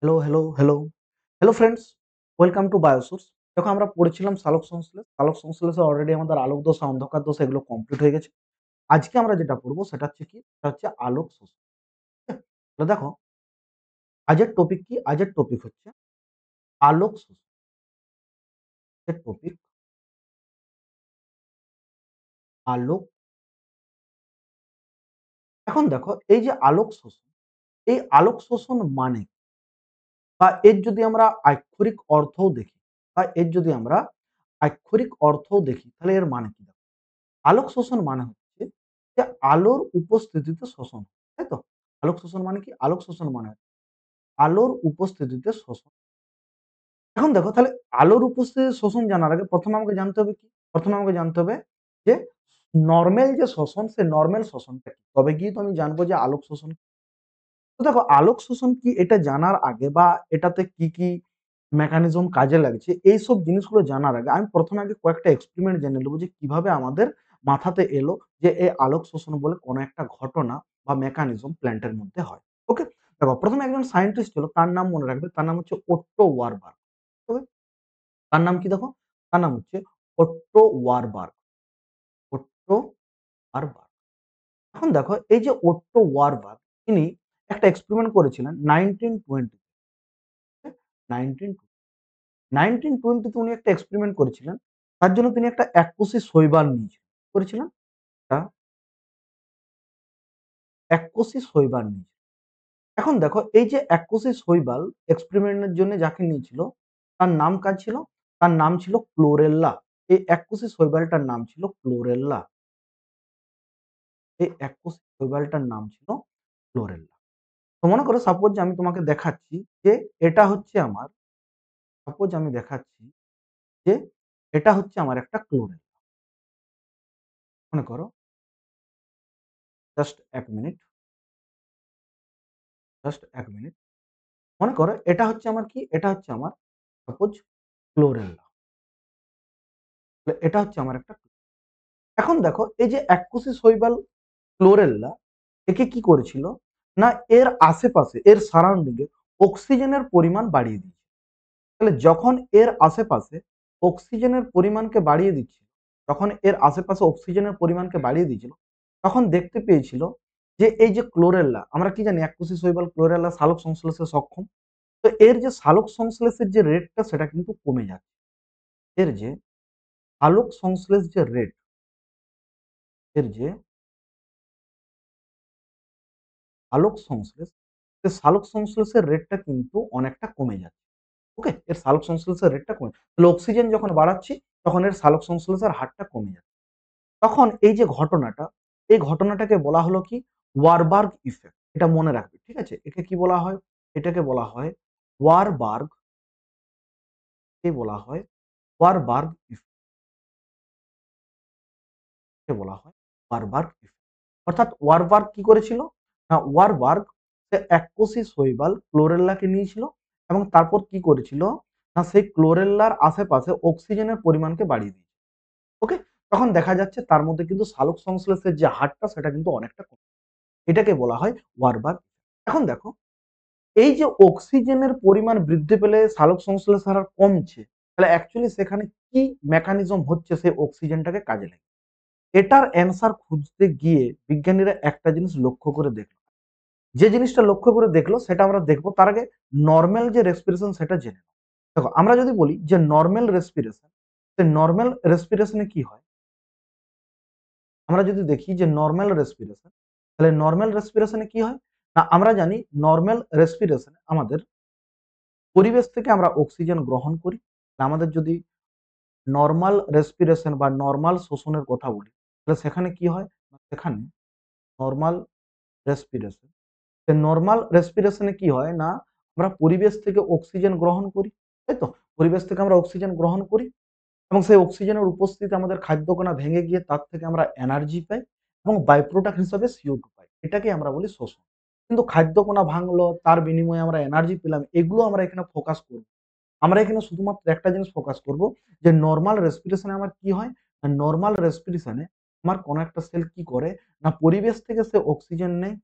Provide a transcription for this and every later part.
Hello, hello, hello. Hello friends, welcome to Biosource. দেখো আমরা পড়েছিলাম সালোক সংশ্লেষ। সালোক সংশ্লেষে অলরেডি আমাদের আলোক দশা, অন্ধকার দশা এগুলো কমপ্লিট হয়ে গেছে। আজকে আমরা যেটা পড়বো সেটা হচ্ছে কি? সেটা হচ্ছে আলোক শোষণ। হ্যাঁ? তো দেখো আজের টপিক কি? আজের টপিক হচ্ছে আলোক শোষণ। এর টপিক আলোক। এখন দেখো এই যে আলোক শোষণ, এই আলোক শোষণ মানে বা এর যদি আমরা আক্ষরিক অর্থও দেখি তাহলে এর মানে কি? আলোক শোষণ মানে হচ্ছে যে আলোর উপস্থিতিতে শোষণ, তাই তো? আলোক শোষণ মানে কি? আলোক শোষণ মানে আলোর উপস্থিতিতে শোষণ। এখন দেখো তাহলে আলোর উপস্থিতিতে শোষণ জানার আগে ১ম এ আমাকে জানতে হবে কি? ১ম এ আমাকে জানতে হবে যে নরমাল যে শোষণ, সে নরমাল শোষণটা কি? তবে গিয়ে তো আমি জানবো যে আলোক শোষণ। তো দেখো আলোক শোষণ কি এটা জানার আগে বা এটাতে কি মেকানিজম কাজে লাগছে এইসব জিনিসগুলো জানার আগে আমি ১ম এ আগে কয়েকটা এক্সপেরিমেন্ট জেনে নেব যে কিভাবে আমাদের মাথাতে এলো যে এই আলোক শোষণ বলে কোনো একটা ঘটনা বা মেকানিজম প্ল্যান্টের মধ্যে হয়। ওকে? দেখো ১ম এ একজন সায়েন্টিস্ট ছিল তার নাম মনে রাখবে, তার নাম হচ্ছে ওট্টো ওয়ারবার্গ। ওকে? তার নাম কি দেখো? তার নাম হচ্ছে ওট্টো ওয়ারবার্গ। ওট্টো ওয়ারবার্গ। এখন দেখো এই যে ওট্টো ওয়ারবার্গ তিনি একটা এক্সপেরিমেন্ট করেছিলেন 1920 1920 1920 তে উনি একটা এক্সপেরিমেন্ট করেছিলেন। তার জন্য তিনি একটা এককোষী শৈবাল নিয়েছিলেন। করেছিলেন? একটা এককোষী শৈবাল নিয়েছিলেন। এখন দেখো এই যে এককোষী শৈবাল এক্সপেরিমেন্ট এর জন্য যাকে নিয়েছিল তার নাম ছিল তার নাম ছিল ক্লোরেল্লা। এই এককোষী শৈবালটার নাম ছিল ক্লোরেল্লা। এই এককোষী শৈবালটার নাম ছিল ক্লোরেল্লা। তো মনে করো সাপোজ যে আমি তোমাকে দেখাচ্ছি যে এটা হচ্ছে আমার সাপোজ আমি দেখাচ্ছি যে এটা হচ্ছে আমার একটা ক্লোরেল্লা। মনে করো জাস্ট ১ মিনিট, জাস্ট ১ মিনিট। মনে করো এটা হচ্ছে আমার কি? এটা হচ্ছে আমার সাপোজ ক্লোরেল্লা। এটা হচ্ছে আমার একটা এখন দেখো এই যে এককোষী শৈবাল ক্লোরেল্লা একে কি করেছিল? না এর আশেপাশে এর সারাউন্ডিং এ অক্সিজেনের পরিমাণ বাড়িয়ে দিয়েছে। তাহলে যখন এর আশেপাশে অক্সিজেনের পরিমাণকে বাড়িয়ে দিচ্ছিল, যখন এর আশেপাশে অক্সিজেনের পরিমাণকে বাড়িয়ে দিয়েছিল, তখন দেখতে পেয়েছিল যে এই যে ক্লোরেল্লা আমরা কি জানি এককোষী শৈবাল ক্লোরেল্লা সালোক সংশ্লেষে সক্ষম। তো এর যে সালোক সংশ্লেষের যে রেটটা সেটা কিন্তু কমে যাচ্ছে। এর যে আলোক সংশ্লেষ যে রেট, এর যে আলোক সংশ্লেষ, সে সালোক সংশ্লেষের রেটটা কিন্তু অনেকটা কমে যাচ্ছে। ওকে? এর সালোক সংশ্লেষের রেটটা কমে তাহলে অক্সিজেন যখন বাড়াচ্ছি তখন এর সালোক সংশ্লেষের হারটা কমে যাচ্ছে। তখন এই যে ঘটনাটা, এই ঘটনাটাকে বলা হলো কি? Warburg effect. এটা মনে রাখবে। ঠিক আছে? একে কি বলা হয়? এটাকে বলা হয় ওয়ারবার্গ, কে বলা হয় ওয়ারবার্গ ইফেক্ট কে বলা হয় ওয়ারবার্গ ইফেক্ট। অর্থাৎ ওয়ারবার্গ কি করেছিল? না ওয়ারবার্গ সে এককোষী শৈবাল ক্লোরেল্লাকে নিয়েছিল এবং তারপর কি করেছিল? না সেই ক্লোরেল্লার আশেপাশে অক্সিজেনের পরিমাণকে বাড়িয়ে দিয়েছিল। ওকে? তখন দেখা যাচ্ছে তার মধ্যে কিন্তু সালোক সংশ্লেষের যে হারটা সেটা কিন্তু অনেকটা কম। এটাকে বলা হয় ওয়ারবার্গ। এখন দেখো এই যে অক্সিজেনের পরিমাণ বৃদ্ধি পেলে সালোক সংশ্লেষের হার কমছে, তাহলে অ্যাকচুয়ালি সেখানে কি মেকানিজম হচ্ছে সেই অক্সিজেনটাকে কাজে লাগে? এটার অ্যান্সার খুঁজতে গিয়ে বিজ্ঞানীরা একটা জিনিস লক্ষ্য করে দেখল। যে জিনিসটা লক্ষ্য করে দেখলো সেটা আমরা দেখব তার আগে নরমাল যে রেসপিরেশন সেটা জেনে নাও। দেখো আমরা যদি বলি যে নরমাল রেসপিরেশন, সে নরমাল রেসপিরেশনে কি হয়? আমরা যদি দেখি যে নরমাল রেসপিরেশন, তাহলে নরমাল রেসপিরেশনে কি হয়? না আমরা জানি নরমাল রেসপিরেশনে আমাদের পরিবেশ থেকে আমরা অক্সিজেন গ্রহণ করি। আমাদের যদি নরমাল রেসপিরেশন বা নরমাল শোষণের কথা বলি, তাহলে সেখানে কি হয়? সেখানে নরমাল রেসপিরেশন, নরমাল রেসপিরেশনে কি হয় না আমরা পরিবেশ থেকে অক্সিজেন গ্রহণ করি, তাই তো? পরিবেশ থেকে আমরা অক্সিজেন গ্রহণ করি এবং সেই অক্সিজেনের উপস্থিতি আমাদের খাদ্যকণা ভেঙে গিয়ে তার থেকে আমরা এনার্জি পাই এবং বাই প্রোডাক্ট হিসাবে CO2 পাই। এটাকে আমরা বলি শোষণ। কিন্তু খাদ্যকণা ভাঙলো, তার বিনিময়ে আমরা এনার্জি পেলাম, এগুলো আমরা এখানে ফোকাস করব। আমরা এখানে শুধুমাত্র একটা জিনিস ফোকাস করব যে নরমাল রেসপিরেশন এ আমার কি হয়? না নরমাল রেসপিরেশন এ আমার কোন একটা সেল কি করে? না পরিবেশ থেকে সে অক্সিজেন নেয়,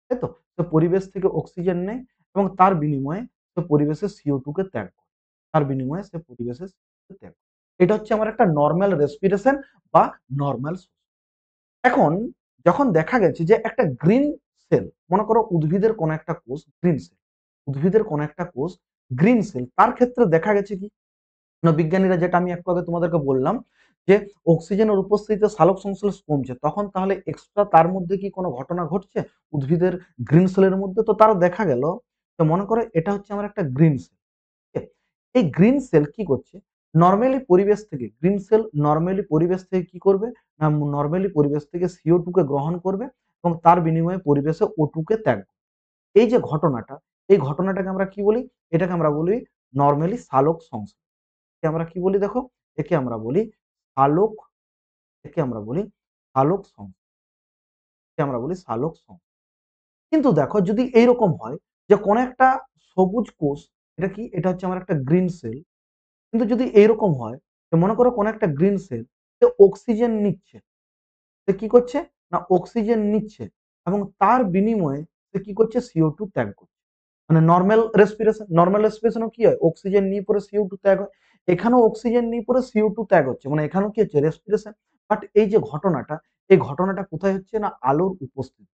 তাই তো? সে পরিবেশ থেকে অক্সিজেন নেয় এবং তার বিনিময়ে সে পরিবেশে CO2 কে ত্যাগ করে। তার বিনিময়ে সে পরিবেশে CO2 কে ত্যাগ করে। এটা হচ্ছে আমার একটা নরমাল রেসপিরেশন বা নরমাল। এখন যখন দেখা গেছে যে একটা গ্রিন সেল, মনে করো উদ্ভিদের কোন একটা কোষ গ্রিন সেল, উদ্ভিদের কোন একটা কোষ গ্রিন সেল, তার ক্ষেত্রে দেখা গেছে কি না, বিজ্ঞানীরা যেটা আমি একটু আগে তোমাদেরকে বললাম যে অক্সিজেনের উপস্থিতিতে সালোক সংশ্লেষ কমছে, তখন তাহলে এক্সট্রা তার মধ্যে কি কোনো ঘটনা ঘটছে উদ্ভিদের গ্রিন সেলের মধ্যে? তো তারা দেখা গেল যে মনে করো এটা হচ্ছে আমার একটা গ্রিন সেল। এই গ্রিন সেল কি করছে, নর্মালি পরিবেশ থেকে গ্রিন সেল নর্মালি পরিবেশ থেকে কি করবে না, নর্মালি পরিবেশ থেকে CO2 কে গ্রহণ করবে এবং তার বিনিময়ে পরিবেশে O2 কে ত্যাগ করবে। এই যে ঘটনাটা, এই ঘটনাটাকে আমরা কি বলি? এটাকে আমরা বলি নর্মালি সালোক সংশ্লেষ। একে আমরা কি বলি দেখো? একে আমরা বলি সালোক, একে আমরা বলি সালোক সংশ্লেষ, একে আমরা বলি সালোক সংশ্লেষ। কিন্তু দেখো যদি এইরকম হয় যে কোন একটা সবুজ কোষ, এটা কি? এটা হচ্ছে আমার একটা গ্রিন সেল। কিন্তু যদি এইরকম হয় যে মনে করো কোন একটা গ্রিন সেল সে অক্সিজেন নিচ্ছে, সে কি করছে না অক্সিজেন নিচ্ছে এবং তার বিনিময়ে সে কি করছে CO2 ত্যাগ করছে। মানে নর্মাল রেসপিরেশনও কি হয়, অক্সিজেন নিয়ে পরে CO2 ত্যাগ হয়। এখানেও অক্সিজেন নিয়ে পরে CO2 ত্যাগ হচ্ছে, মানে এখানেও কি হচ্ছে রেসপিরেশন। বাট এই যে ঘটনাটা, এই ঘটনাটা কোথায় হচ্ছে না আলোর উপস্থিতি।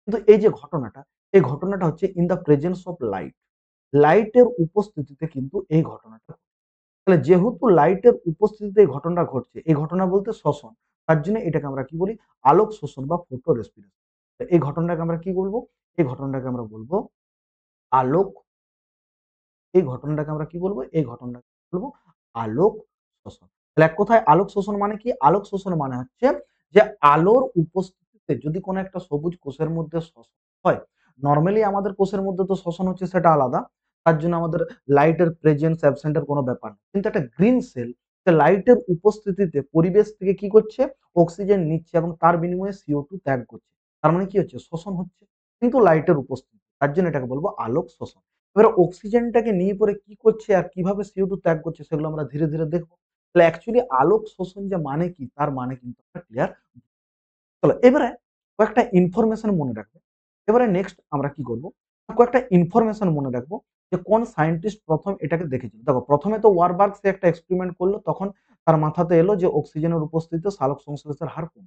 কিন্তু এই যে ঘটনাটা, এই ঘটনাটা হচ্ছে in the presence of light, লাইটের উপস্থিতিতে কিন্তু এই ঘটনাটা। তাহলে যেহেতু লাইটের উপস্থিতিতে এই ঘটনাটা ঘটছে, এই ঘটনা বলতে শ্বসন, তার জন্য এটাকে আমরা কি বলি আলোক শোষণ বা ফটো রেসপিরেশন। এই ঘটনাটাকে আমরা কি বলবো? এই ঘটনাটাকে আমরা বলবো আলোক, এই ঘটনাটাকে আমরা কি বলবো? এই ঘটনাটাকে বলবো আলোক শোষণ। তাহলে এক কথায় আলোক শোষণ মানে কি? আলোক শোষণ মানে হচ্ছে যে আলোর উপস্থিতিতে যদি কোনো একটা সবুজ কোষের মধ্যে শোষণ হয়, নরমালি আমাদের কোষের মধ্যে তো শোষণ হচ্ছে সেটা আলাদা। তার জন্য আমাদের লাইটের প্রেজেন্স অ্যাবসেন্ট এর কোনো ব্যাপার না। কিন্তু একটা গ্রিন সেল সে লাইটের উপস্থিতিতে পরিবেশ থেকে কি করছে? অক্সিজেন নিচ্ছে এবং তার বিনিময়ে CO2 ত্যাগ করছে। তার মানে কি হচ্ছে? শোষণ হচ্ছে। কিন্তু লাইটের উপস্থিতি। তার জন্য এটাকে বলবো আলোক শোষণ। এবার অক্সিজেনটাকে নিয়ে পরে কি করছে আর কিভাবে CO2 ত্যাগ করছে সেগুলো আমরা ধীরে ধীরে দেখবো। তাহলে অ্যাকচুয়ালি আলোক শোষণ যে মানে কি তার মানে কিন্তু আমরা ক্লিয়ার। চলো এবারে কয়েকটা ইনফরমেশন মনে রাখবে। এবারে নেক্সট আমরা কি করব, কয়েকটা ইনফরমেশন মনে রাখবো যে কোন সায়েন্টিস্ট প্রথম এটাকে দেখেছিল। দেখো প্রথমে তো ওয়ারবার্গ সে একটা এক্সপেরিমেন্ট করলো, তখন তার মাথাতে এলো যে অক্সিজেনের উপস্থিতিতে সালোক সংশ্লেষের হার কম।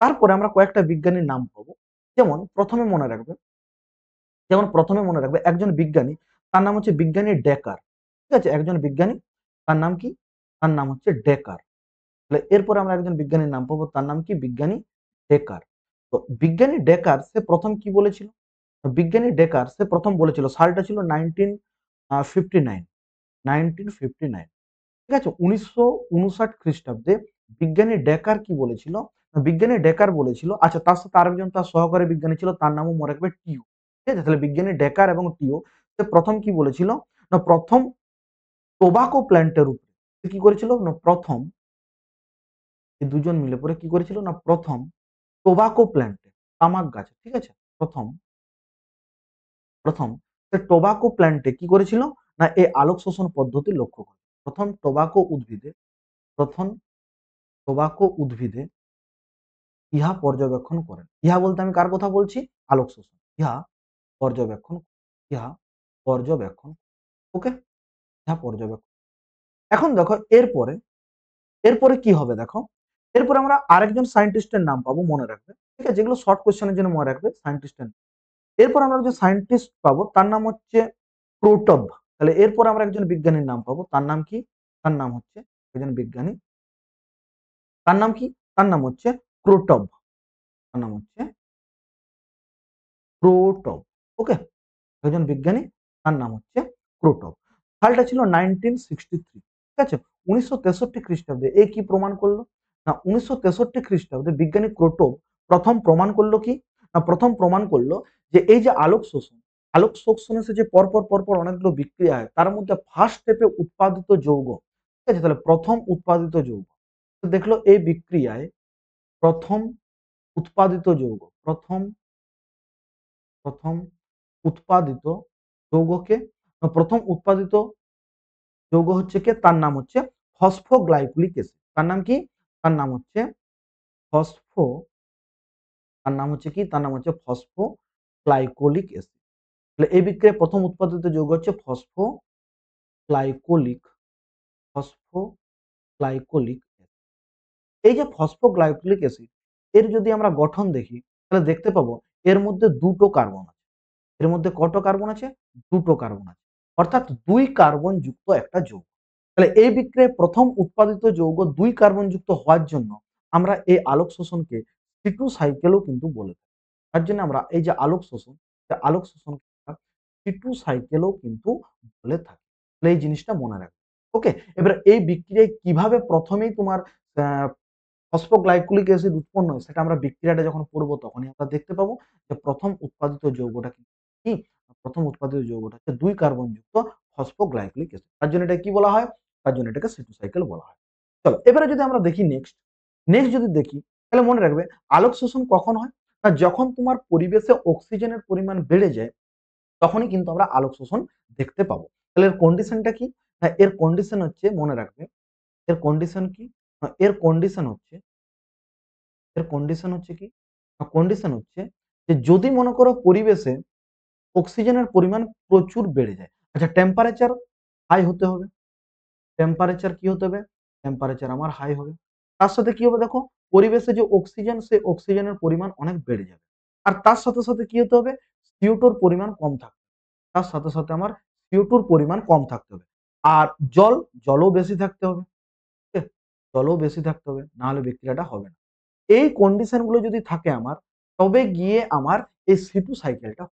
তারপরে আমরা কয়েকটা বিজ্ঞানীর নাম পাবো। যেমন প্রথমে মনে রাখবে, যেমন প্রথমে মনে রাখবে একজন বিজ্ঞানী, তার নাম হচ্ছে বিজ্ঞানী ডেকার। ঠিক আছে, একজন বিজ্ঞানী, তার নাম কি? তার নাম হচ্ছে ডেকার। তাহলে এরপরে আমরা একজন বিজ্ঞানীর নাম পাবো, তার নাম কি? বিজ্ঞানী ডেকার। তো বিজ্ঞানী ডেকার সে প্রথম কি বলেছিল? তো বিজ্ঞানী ডেকার সে প্রথম বলেছিল, সালটা ছিল 1959, 1959। ঠিক আছে, 1959 খ্রিস্টাব্দে বিজ্ঞানী ডেকার কি বলেছিল? বিজ্ঞানী ডেকার বলেছিল, আচ্ছা তার সাথে আরেকজন তার সহকারী বিজ্ঞানী ছিল, তার নামও মনে রাখবে টিও। ঠিক আছে, তাহলে বিজ্ঞানী ডেকার এবং টিও সে প্রথম কি বলেছিল না, প্রথম টোবাকো প্ল্যান্টের উপরে সে কি করেছিল না, প্রথম এই দুজন মিলে পরে কি করেছিল না, প্রথম টোবাকো প্ল্যান্টে, তামাক গাছে, ঠিক আছে, প্রথম প্রথম সে টোবাকো প্ল্যান্টে কি করেছিল না, এই আলোক শোষণ পদ্ধতি লক্ষ্য করে। প্রথম টোবাকো উদ্ভিদে, প্রথম টোবাকো উদ্ভিদে ইহা পর্যবেক্ষণ করেন। ইহা বলতে আমি কার কথা বলছি? আলোক শোষণ। ইহা পর্যবেক্ষণ, ইহা পর্যবেক্ষণ, ওকে, ইহা পর্যবেক্ষণ। এখন দেখো এরপরে, এরপরে কি হবে দেখো, এরপরে আমরা আরেকজন সায়েন্টিস্টের নাম পাবো, মনে রাখবে। ঠিক আছে, যেগুলো শর্ট কোশ্চেনের জন্য মনে রাখবে সায়েন্টিস্টের। এরপর আমরা যে সায়েন্টিস্ট পাবো তার নাম হচ্ছে ক্রোটভ। তাহলে এরপর আমরা একজন বিজ্ঞানীর নাম পাবো, তার নাম কি? তার নাম হচ্ছে একজন বিজ্ঞানী, তার নাম কি? তার নাম হচ্ছে ক্রোটভ। তার নাম হচ্ছে ক্রোটভ, ওকে, একজন বিজ্ঞানী, তার নাম হচ্ছে ক্রোটভ। সালটা ছিল 1963। ঠিক আছে, 1963 খ্রিস্টাব্দে এ কি প্রমাণ করলো না, 1963 খ্রিস্টাব্দে বিজ্ঞানী ক্রোটভ প্রথম প্রমাণ করলো কি না, প্রথম প্রমাণ করলো যে এই যে আলোক শোষণ, আলোক শোষণে সে যে পরপর পরপর অনেকগুলো বিক্রিয়া হয়, তার মধ্যে ফার্স্ট স্টেপে উৎপাদিত যৌগ, ঠিক আছে, তাহলে প্রথম উৎপাদিত যৌগ দেখলো এই বিক্রিয়ায়, প্রথম উৎপাদিত যৌগ, প্রথম প্রথম উৎপাদিত যৌগকে, প্রথম উৎপাদিত যৌগ হচ্ছে কে? তার নাম হচ্ছে ফসফোগ্লাইকোলিক অ্যাসিড। তার নাম কি? তার নাম হচ্ছে ফসফো, তার নাম হচ্ছে কি? তার নাম হচ্ছে ফসফোগ্লাইকোলিক অ্যাসিড। তাহলে এই বিক্রিয়ায় প্রথম উৎপাদিত যৌগ হচ্ছে ফসফোগ্লাইকোলিক ফসফোগ্লাইকোলিক। এই যে ফসফোগ্লাইকোলিক অ্যাসিড, এর যদি আমরা গঠন দেখি তাহলে দেখতে পাবো এর মধ্যে দুটো কার্বন আছে। এর মধ্যে কত কার্বন আছে? দুটো কার্বন আছে। অর্থাৎ ২ কার্বন যুক্ত একটা যৌগ। তাহলে এই বিক্রিয়ায় প্রথম উৎপাদিত যৌগ ২ কার্বন যুক্ত হওয়ার জন্য আমরা এই আলোক শোষণকে C2 সাইকেলও কিন্তু বলে থাকি। তার জন্য আমরা এই যে আলোক শোষণ, সেই আলোক শোষণকে আমরা C2 সাইকেলও কিন্তু বলে থাকি। তাহলে এই জিনিসটা মনে রাখবে। ওকে? এবারে এই বিক্রিয়ায় কিভাবে প্রথমেই তোমার আ ফসফোগ্লাইকোলিক অ্যাসিড উৎপন্ন হয় সেটা আমরা বিক্রিয়াটা যখন পড়ব তখনই আমরা দেখতে পাবো যে প্রথম উৎপাদিত যৌগটা কি? প্রথম উৎপাদিত যৌগটা হচ্ছে ২ কার্বন যুক্ত ফসফোগ্লাইকোলিক অ্যাসিড। তার জন্য এটা কি বলা হয়? তার জন্য এটাকে C2 সাইকেল বলা হয়। চলো এবারে যদি আমরা দেখি নেক্সট যদি দেখি তাহলে মনে রাখবে আলোক শোষণ কখন হয়? না যখন তোমার পরিবেশে অক্সিজেনের পরিমাণ বেড়ে যায় তখনই কিন্তু আমরা আলোক শোষণ দেখতে পাবো। তাহলে এর কন্ডিশনটা কি? না এর কন্ডিশন হচ্ছে মনে রাখবে, এর কন্ডিশন কি? না এর কন্ডিশন হচ্ছে কি? কন্ডিশন হচ্ছে যে যদি মনে করো পরিবেশে অক্সিজেনের পরিমাণ প্রচুর বেড়ে যায়। আচ্ছা টেম্পারেচার হাই হতে হবে। টেম্পারেচার কি হতে হবে? টেম্পারেচার আমার হাই হবে। তার সাথে কি হবে দেখো, পরিবেশে যে অক্সিজেন সেই অক্সিজেনের পরিমাণ অনেক বেড়ে যাবে। আর তার সাথে কি হতে হবে? CO2 র পরিমাণ কম থাকবে। তার সাথে আমার CO2 র পরিমাণ কম থাকতে হবে। আর জলও বেশি থাকতে হবে। ঠিক আছে? জলও বেশি থাকতে হবে। না হলে বিক্রিয়াটা হবে না। এই কন্ডিশন গুলো যদি থাকে আমার, তবে গিয়ে আমার এই C2 সাইকেলটা।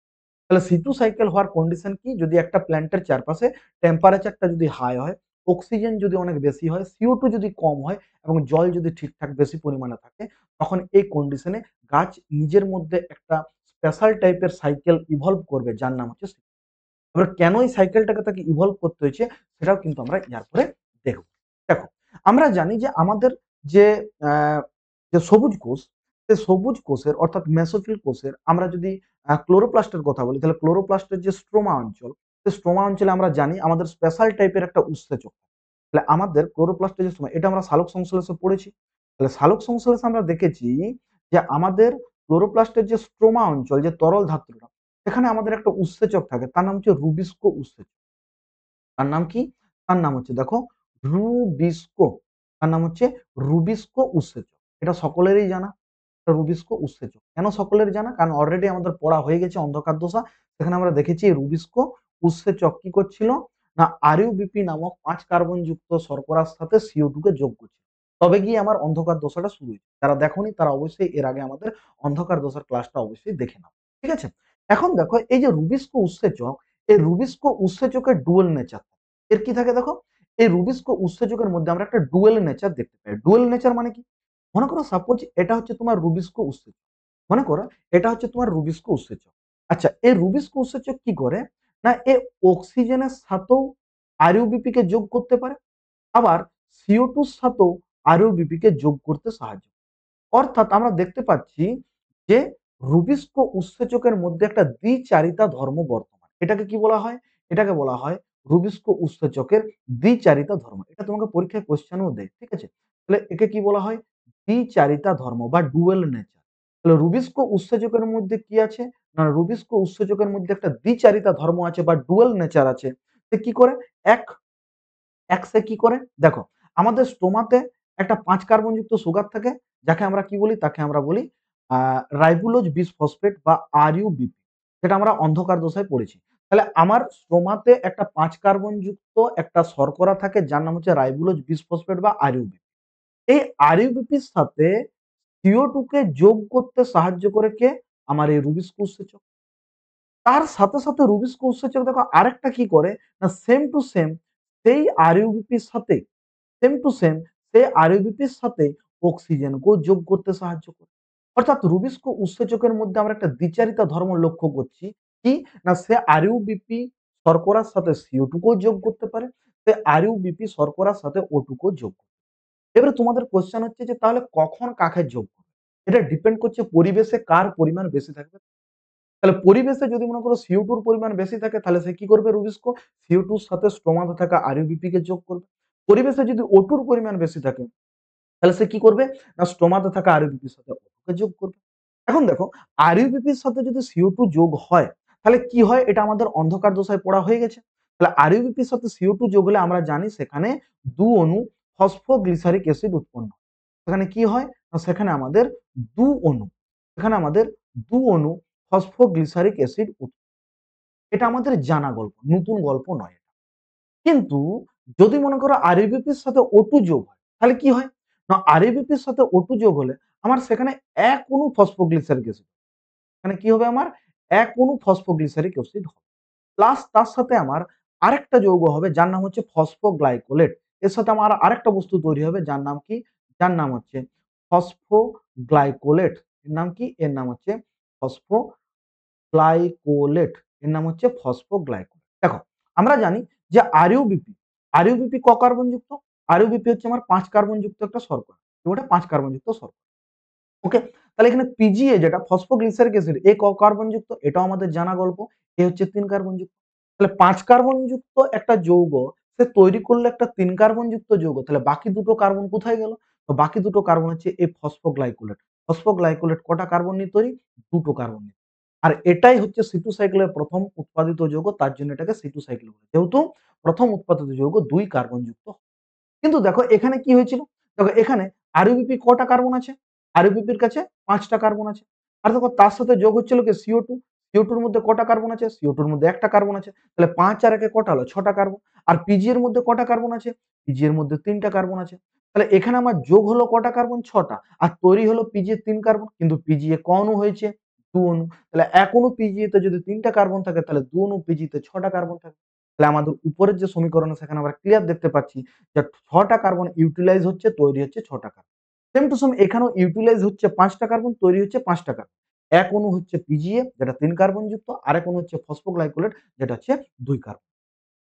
তাহলে C2 সাইকেল হওয়ার কন্ডিশন কি? যদি একটা প্ল্যান্টের চারপাশে টেম্পারেচারটা যদি হাই হয়, অক্সিজেন যদি অনেক বেশি হয়, CO2 যদি কম হয় এবং জল যদি ঠিকঠাক বেশি পরিমাণে থাকে, তখন এই কন্ডিশনে গাছ নিজের মধ্যে একটা স্পেশাল টাইপের সাইকেল ইভলভ করবে যার নাম হচ্ছে এবার কেন এই সাইকেলটাকে তাকে ইভলভ করতে হয়েছে সেটাও কিন্তু আমরা ইয়ার পরে দেখব। দেখো, আমরা জানি যে আমাদের যে আ যে সবুজ কোষ, সেই সবুজ কোষের অর্থাৎ মেসোফিল কোষের আমরা যদি ক্লোরোপ্লাস্টের কথা বলি তাহলে ক্লোরোপ্লাস্টের যে স্ট্রোমা অঞ্চল, সেই স্ট্রোমা অঞ্চলে আমরা জানি আমাদের স্পেশাল টাইপের একটা উৎসেচক। তাহলে আমাদের ক্লোরোপ্লাস্টের যে স্ট্রোমা এটা আমরা সালোক সংশ্লেষে পড়েছি। তাহলে সালোক সংশ্লেষে আমরা দেখেছি যে আমাদের ক্লোরোপ্লাস্টের যে স্ট্রোমা অঞ্চল যে তরল ধাত্রটা সেখানে আমাদের একটা উৎসেচক থাকে। তার নাম হচ্ছে রুবিস্কো উৎসেচক। তার নাম কি? তার নাম হচ্ছে দেখো রুবিস্কো। তার নাম হচ্ছে রুবিস্কো উৎসেচক। এটা সকলেরই জানা। রুবিস্কো উৎসেচক। কেন সকলের জানা? কারণ অলরেডি আমাদের পড়া হয়ে গেছে অন্ধকার দশা। সেখানে আমরা দেখেছি এই রুবিস্কো উৎসেচক কি করছিল? না RUBP নামক ৫ কার্বন যুক্ত শর্করার সাথে CO2 কে যোগ করছিল। তবে গিয়ে আমার অন্ধকার দশাটা শুরু হয়েছে। যারা দেখোনি তারা অবশ্যই এর আগে আমাদের অন্ধকার দশার ক্লাসটা অবশ্যই দেখে নাও। ঠিক আছে? এখন দেখো এই যে রুবিস্কো উৎসেচক, এই রুবিস্কো উৎসেচকের ডুয়াল নেচার। এর কি থাকে দেখো? এই রুবিস্কো উৎসেচকের মধ্যে আমরা একটা ডুয়াল নেচার দেখতে পাই। ডুয়াল নেচার মানে কি? মনে করো সাপোজ এটা হচ্ছে তোমার রুবিস্কো উৎসেচক। মনে করো এটা হচ্ছে তোমার রুবিস্কো উৎসেচক। আচ্ছা এই রুবিস্কো উৎসেচক কি করে? না এ অক্সিজেনের সাথেও RUBP কে যোগ করতে পারে। আবার CO2 র সাথেও RUBP কে যোগ করতে সাহায্য করে। অর্থাৎ আমরা দেখতে পাচ্ছি যে রুবিস্কো উৎসেচকের মধ্যে একটা দ্বিচারিতা ধর্ম বর্তমান। এটাকে কি বলা হয়? এটাকে বলা হয় রুবিস্কো উৎসেচকের দ্বিচারিতা ধর্ম। এটা তোমাকে পরীক্ষায় কোয়েশ্চেনও দেয়। ঠিক আছে? তাহলে একে কি বলা হয়? দ্বিচারিতা ধর্ম বা ডুয়াল নেচার। তাহলে রুবিস্কো উৎসেচকের মধ্যে কি আছে? না রুবিস্কো উৎসেচকের মধ্যে একটা দ্বিচারিতা ধর্ম আছে বা ডুয়াল নেচার আছে। সে কি করে? এক সে কি করে? দেখো, আমাদের স্টোমাতে একটা ৫ কার্বনযুক্ত সুগার থাকে, যাকে আমরা কি বলি? তাকে আমরা বলি আ রাইবোলোজ বিসফসফেট বা RUBP যেটা আমরা অন্ধকার দশায় পড়েছি। তাহলে আমার স্টোমাতে একটা ৫ কার্বনযুক্ত একটা শর্করা থাকে যার নাম হচ্ছে রাইবোলোজ বিসফসফেট বা RUBP। এই RUBP র সাথে CO2 কে যোগ করতে সাহায্য করে কে? আমার এই রুবিস্কো উৎসেচক। তার সাথে রুবিস্কো উৎসেচক দেখো আরেকটা কি করে? না সেম টু সেম সেই RUBP র সাথে সেম টু সেম সেই RUBP র সাথে অক্সিজেনকেও যোগ করতে সাহায্য করে। অর্থাৎ রুবিস্কো উৎসেচকের মধ্যে আমরা একটা দ্বিচারিতা ধর্ম লক্ষ্য করছি। কি? না সে RUBP শর্করার সাথে CO2 কেও যোগ করতে পারে। সে RUBP শর্করার সাথে O2 কেও যোগ করতে পারে। এবারে তোমাদের কোয়েশ্চেন হচ্ছে যে তাহলে কখন কাকে যোগ করবে? এটা ডিপেন্ড করছে পরিবেশে কার পরিমাণ বেশি থাকবে। তাহলে পরিবেশে যদি মনে করো CO2 র পরিমাণ বেশি থাকে তাহলে সে কি করবে রুবিস্কো? CO2 র সাথে স্টোমাতে থাকা RUBP কে যোগ করবে। পরিবেশে যদি O2 র পরিমাণ বেশি থাকে তাহলে সে কি করবে? না স্টোমাতে থাকা RUBP র সাথে O2 কে যোগ করবে। এখন দেখো RUBP র সাথে যদি CO2 যোগ হয় তাহলে কি হয়, এটা আমাদের অন্ধকার দশায় পড়া হয়ে গেছে। তাহলে আরইউবিপির সাথে CO2 যোগ হলে আমরা জানি সেখানে ২ অণু ফসফোগ্লিসারিক অ্যাসিড উৎপন্ন হয়। সেখানে কি হয়, না সেখানে আমাদের ২ অণু সেখানে আমাদের ২ অণু ফসফোগ্লিসারিক অ্যাসিড এটা আমাদের জানা গল্প, নতুন গল্প নয়। কিন্তু যদি মনে করো আরইউবিপির সাথে O2 যোগ হয়, তাহলে কি হয়? না আরইউবিপির সাথে O2 যোগ হলে আমার সেখানে ১ অণু ফসফোগ্লিসারিক অ্যাসিড। মানে কি হবে, আমার ১ অণু ফসফোগ্লিসারিক অ্যাসিড হবে। প্লাস তার সাথে আমার আরেকটা যৌগ হবে যার নাম হচ্ছে ফসফোগ্লাইকোলেট। এর সাথে আমার আরেকটা বস্তু তৈরি হবে যার নাম কি? যার নাম হচ্ছে ফসফোগ্লাইকোলেট। এর নাম কি? এর নাম হচ্ছে ফসফোগ্লাইকোলেট। এর নাম হচ্ছে ফসফোগ্লাইকোলেট। দেখো, আমরা জানি যে আরইউবিপি ক কার্বনযুক্ত? আরইউবিপি হচ্ছে আমার ৫ কার্বনযুক্ত একটা শর্করা। ওটা ৫ কার্বনযুক্ত শর্করা। ওকে? তাহলে এখানে পিজিএ যেটা ফসফোগ্লিসারিক অ্যাসিড এ ক কার্বনযুক্ত? এটাও আমাদের জানা গল্প। এ হচ্ছে ৩ কার্বনযুক্ত। তাহলে ৫ কার্বনযুক্ত একটা যৌগ সে তৈরি করলে একটা ৩ কার্বনযুক্ত যৌগ। তাহলে বাকি দুটো কার্বন কোথায় গেল? তো বাকি দুটো কার্বন হচ্ছে এই ফসফোগ্লাইকোলেট। ফসফোগ্লাইকোলেট কটা কার্বন নিয়ে তৈরি? ২ টো কার্বন নিয়ে। আর এটাই হচ্ছে C2 সাইকেলের ১ম উৎপাদিত যৌগ। তার জন্য এটাকে C2 সাইকেল বলে। যেহেতু ১ম উৎপাদিত যৌগ ২ কার্বনযুক্ত। কিন্তু দেখো এখানে কি হয়েছিল? দেখো এখানে আরইউবিপি কটা কার্বন আছে? আরইউবিপির কাছে ৫ টা কার্বন আছে। আর দেখো তার সাথে যোগ হচ্ছিল কি CO2। CO2 এর মধ্যে কটা কার্বন আছে? CO2 এর মধ্যে ১ টা কার্বন আছে। তাহলে ৫ আর ১ এ কটা হলো? ৬ টা কার্বন। আর পিজি এর মধ্যে কটা কার্বন আছে? পিজি এর মধ্যে ৩ টা কার্বন আছে। তাহলে এখানে আমার যোগ হলো কটা কার্বন? ৬ টা। আর তৈরি হলো পিজি এর ৩ কার্বন। কিন্তু পিজি এ ক অণু হয়েছে? ২ অণু। তাহলে ১ অণু পিজি তে যদি ৩ টা কার্বন থাকে তাহলে ২ অণু পিজি তে ৬ টা কার্বন থাকে। তাহলে আমাদের উপরের যে সমীকরণ সেখানে আমরা ক্লিয়ার দেখতে পাচ্ছি যে ৬ টা কার্বন ইউটিলাইজ হচ্ছে, তৈরি হচ্ছে ৬ টা কার্বন। সেম টু সেম এখানেও ইউটিলাইজ হচ্ছে ৫ টা কার্বন, তৈরি হচ্ছে ৫ টা কার্বন। এক অণু হচ্ছে পিজিএ যেটা ৩ কার্বন যুক্ত, আরেক অণু হচ্ছে ফসফোগ্লাইকোলেট যেটা হচ্ছে ২ কার্বন।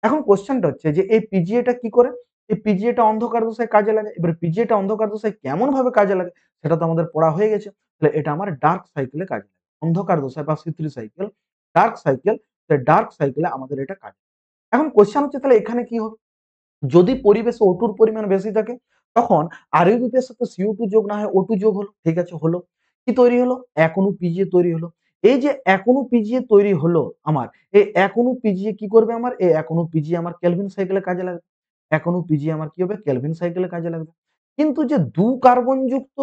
এখন কোয়েশ্চেনটা হচ্ছে যে এই পিজিএটা কি করে? এই পিজিএটা অন্ধকার দশায় কাজে লাগে। এবার পিজিএটা অন্ধকার দশায় কেমন ভাবে কাজে লাগে সেটা তো আমাদের পড়া হয়ে গেছে। তাহলে এটা আমার ডার্ক সাইকেলে কাজে লাগে। অন্ধকার দশায় বা C3 সাইকেল, ডার্ক সাইকেল, সেই ডার্ক সাইকেলে আমাদের এটা কাজে। এখন কোয়েশ্চেন হচ্ছে তাহলে এখানে কি হবে? যদি পরিবেশে O2 র পরিমাণ বেশি থাকে তখন আরইউবিপি এর সাথে CO2 যোগ না হয় O2 যোগ হলো। ঠিক আছে, হলো। কি তৈরি হলো? এক অণু পিজিএ তৈরি হলো। এই যে এক অণু পিজিএ তৈরি হলো আমার, এই এক অণু পিজিএ কি করবে আমার? এই এক অণু পিজিএ আমার কেলভিন সাইকেলে কাজে লাগবে। এক অণু পিজিএ আমার কি হবে? কেলভিন সাইকেলে কাজে লাগবে। কিন্তু যে ২ কার্বন যুক্ত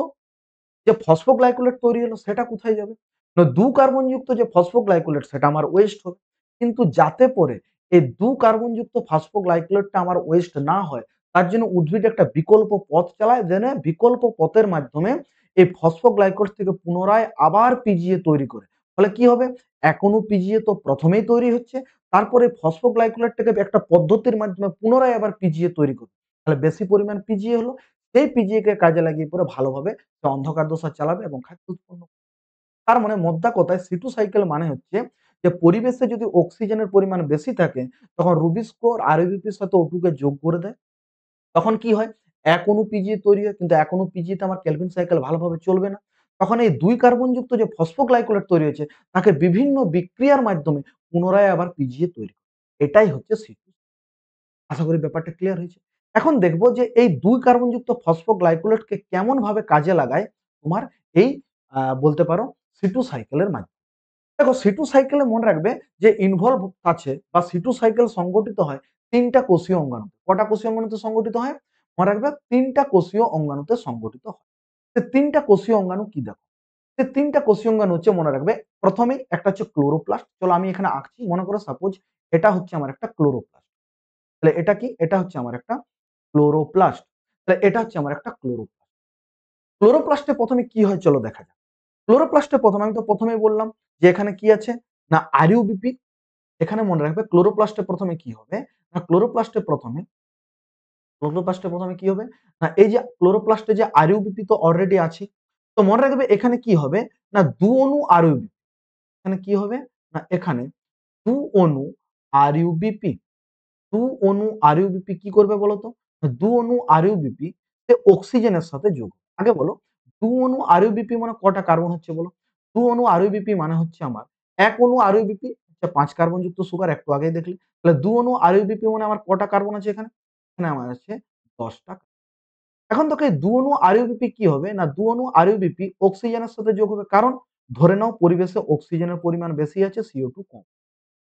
যে ফসফোগ্লাইকোলেট তৈরি হলো সেটা কোথায় যাবে? না ২ কার্বন যুক্ত যে ফসফোগ্লাইকোলেট সেটা আমার ওয়েস্ট হবে। কিন্তু যাতে করে এই ২ কার্বন যুক্ত ফসফোগ্লাইকোলেটটা আমার ওয়েস্ট না হয় তার জন্য উদ্ভিদ একটা বিকল্প পথ চালায়, জেনে বিকল্প পথের মাধ্যমে এই ফসফোগ্লাইকোলেট থেকে পুনরায় আবার পিজিএ তৈরি করে। ফলে কি হবে? এক অণু পিজিএ তো প্রথমেই তৈরি হচ্ছে, তারপরে ফসফোগ্লাইকোলেটটাকে একটা পদ্ধতির মাধ্যমে পুনরায় আবার পিজিএ তৈরি করবে। তাহলে বেশি পরিমাণ পিজিএ হলো, সেই পিজিএ কে কাজে লাগিয়ে পরে ভালোভাবে সে অন্ধকার দশা চালাবে এবং খাদ্য উৎপন্ন করবে। তার মানে মোদ্দা কথায় C2 সাইকেল মানে হচ্ছে যে পরিবেশে যদি অক্সিজেনের পরিমাণ বেশি থাকে তখন রুবিস্কো আরইউবিপির সাথে O2 কে যোগ করে দেয়। তখন কি হয়? এক অণু পিজিএ তৈরি হয় কিন্তু এক অণু পিজিএতে আমার কেলভিন সাইকেল ভালোভাবে চলবে না। তখন এই ২ কার্বন যুক্ত যে ফসফোগ্লাইকোলেট তৈরি হয়েছে তাকে বিভিন্ন বিক্রিয়ার মাধ্যমে পুনরায় আবার পিজিএ তৈরি করে। এটাই হচ্ছে C2। আশা করি ব্যাপারটা ক্লিয়ার হয়েছে। এখন দেখব যে এই ২ কার্বনযুক্ত ফসফোগ্লাইকোলেটকে কেমনভাবে কাজে লাগায় তোমার এই বলতে পারো C2 সাইকেলের মাধ্যমে। দেখো C2 সাইকেলে মনে রাখবে যে ইনভলভ আছে বা C2 সাইকেল সংগঠিত হয় ৩ টা কোষীয় অঙ্গাণুতে। কটা কোষীয় অঙ্গাণুতে সংগঠিত হয়? মনে রাখবে ৩ টা কোষীয় অঙ্গাণুতে সংগঠিত হয়। সে ৩ টা কোষীয় অঙ্গাণু কি দেখো? সে ৩ টা কোষীয় অঙ্গাণু হচ্ছে মনে রাখবে, প্রথমেই একটা হচ্ছে ক্লোরোপ্লাস্ট। চলো আমি এখানে আঁকছি। মনে করো সাপোজ এটা হচ্ছে আমার একটা ক্লোরোপ্লাস্ট। তাহলে এটা কি? এটা হচ্ছে আমার একটা ক্লোরোপ্লাস্ট। তাহলে এটা হচ্ছে আমার একটা ক্লোরোপ্লাস্ট। ক্লোরোপ্লাস্টে ১ম এ কি হয় চলো দেখা যাক। ক্লোরোপ্লাস্টে ১ম আমি তো ১ম এই বললাম যে এখানে কি আছে? না আরইউবিপি। এখানে মনে রাখবে ক্লোরোপ্লাস্টে ১ম এ কি হবে? না ক্লোরোপ্লাস্টে ১ম এ কি হবে? না এই যে ক্লোরোপ্লাস্টে যে আরইউবিপি তো অলরেডি আছে। তো মনে রাখবে এখানে কি হবে? না ২ অণু আরইউবিপি। এখানে কি হবে? না এখানে ২ অণু আরইউবিপি। ২ অণু আরইউবিপি কি করবে বলতো? ২ অণু আরইউবিপি তে অক্সিজেনের সাথে যোগ। আগে বলো ২ অণু আরইউবিপি মানে কটা কার্বন হচ্ছে বলো? ২ অণু আরইউবিপি মানে হচ্ছে আমার ১ অণু আরইউবিপি হচ্ছে ৫ কার্বন যুক্ত সুগার একটু আগেই দেখলে। তাহলে ২ অণু আরইউবিপি মানে আমার কটা কার্বন আছে এখানে? এখানে আমার আছে ১০ টা। এখন দেখো এই ২ অণু আরইউবিপি কি হবে? না ২ অণু আরইউবিপি অক্সিজেনের সাথে যোগ হবে। কারণ ধরে নাও পরিবেশে অক্সিজেনের পরিমাণ বেশি আছে, CO2 কম।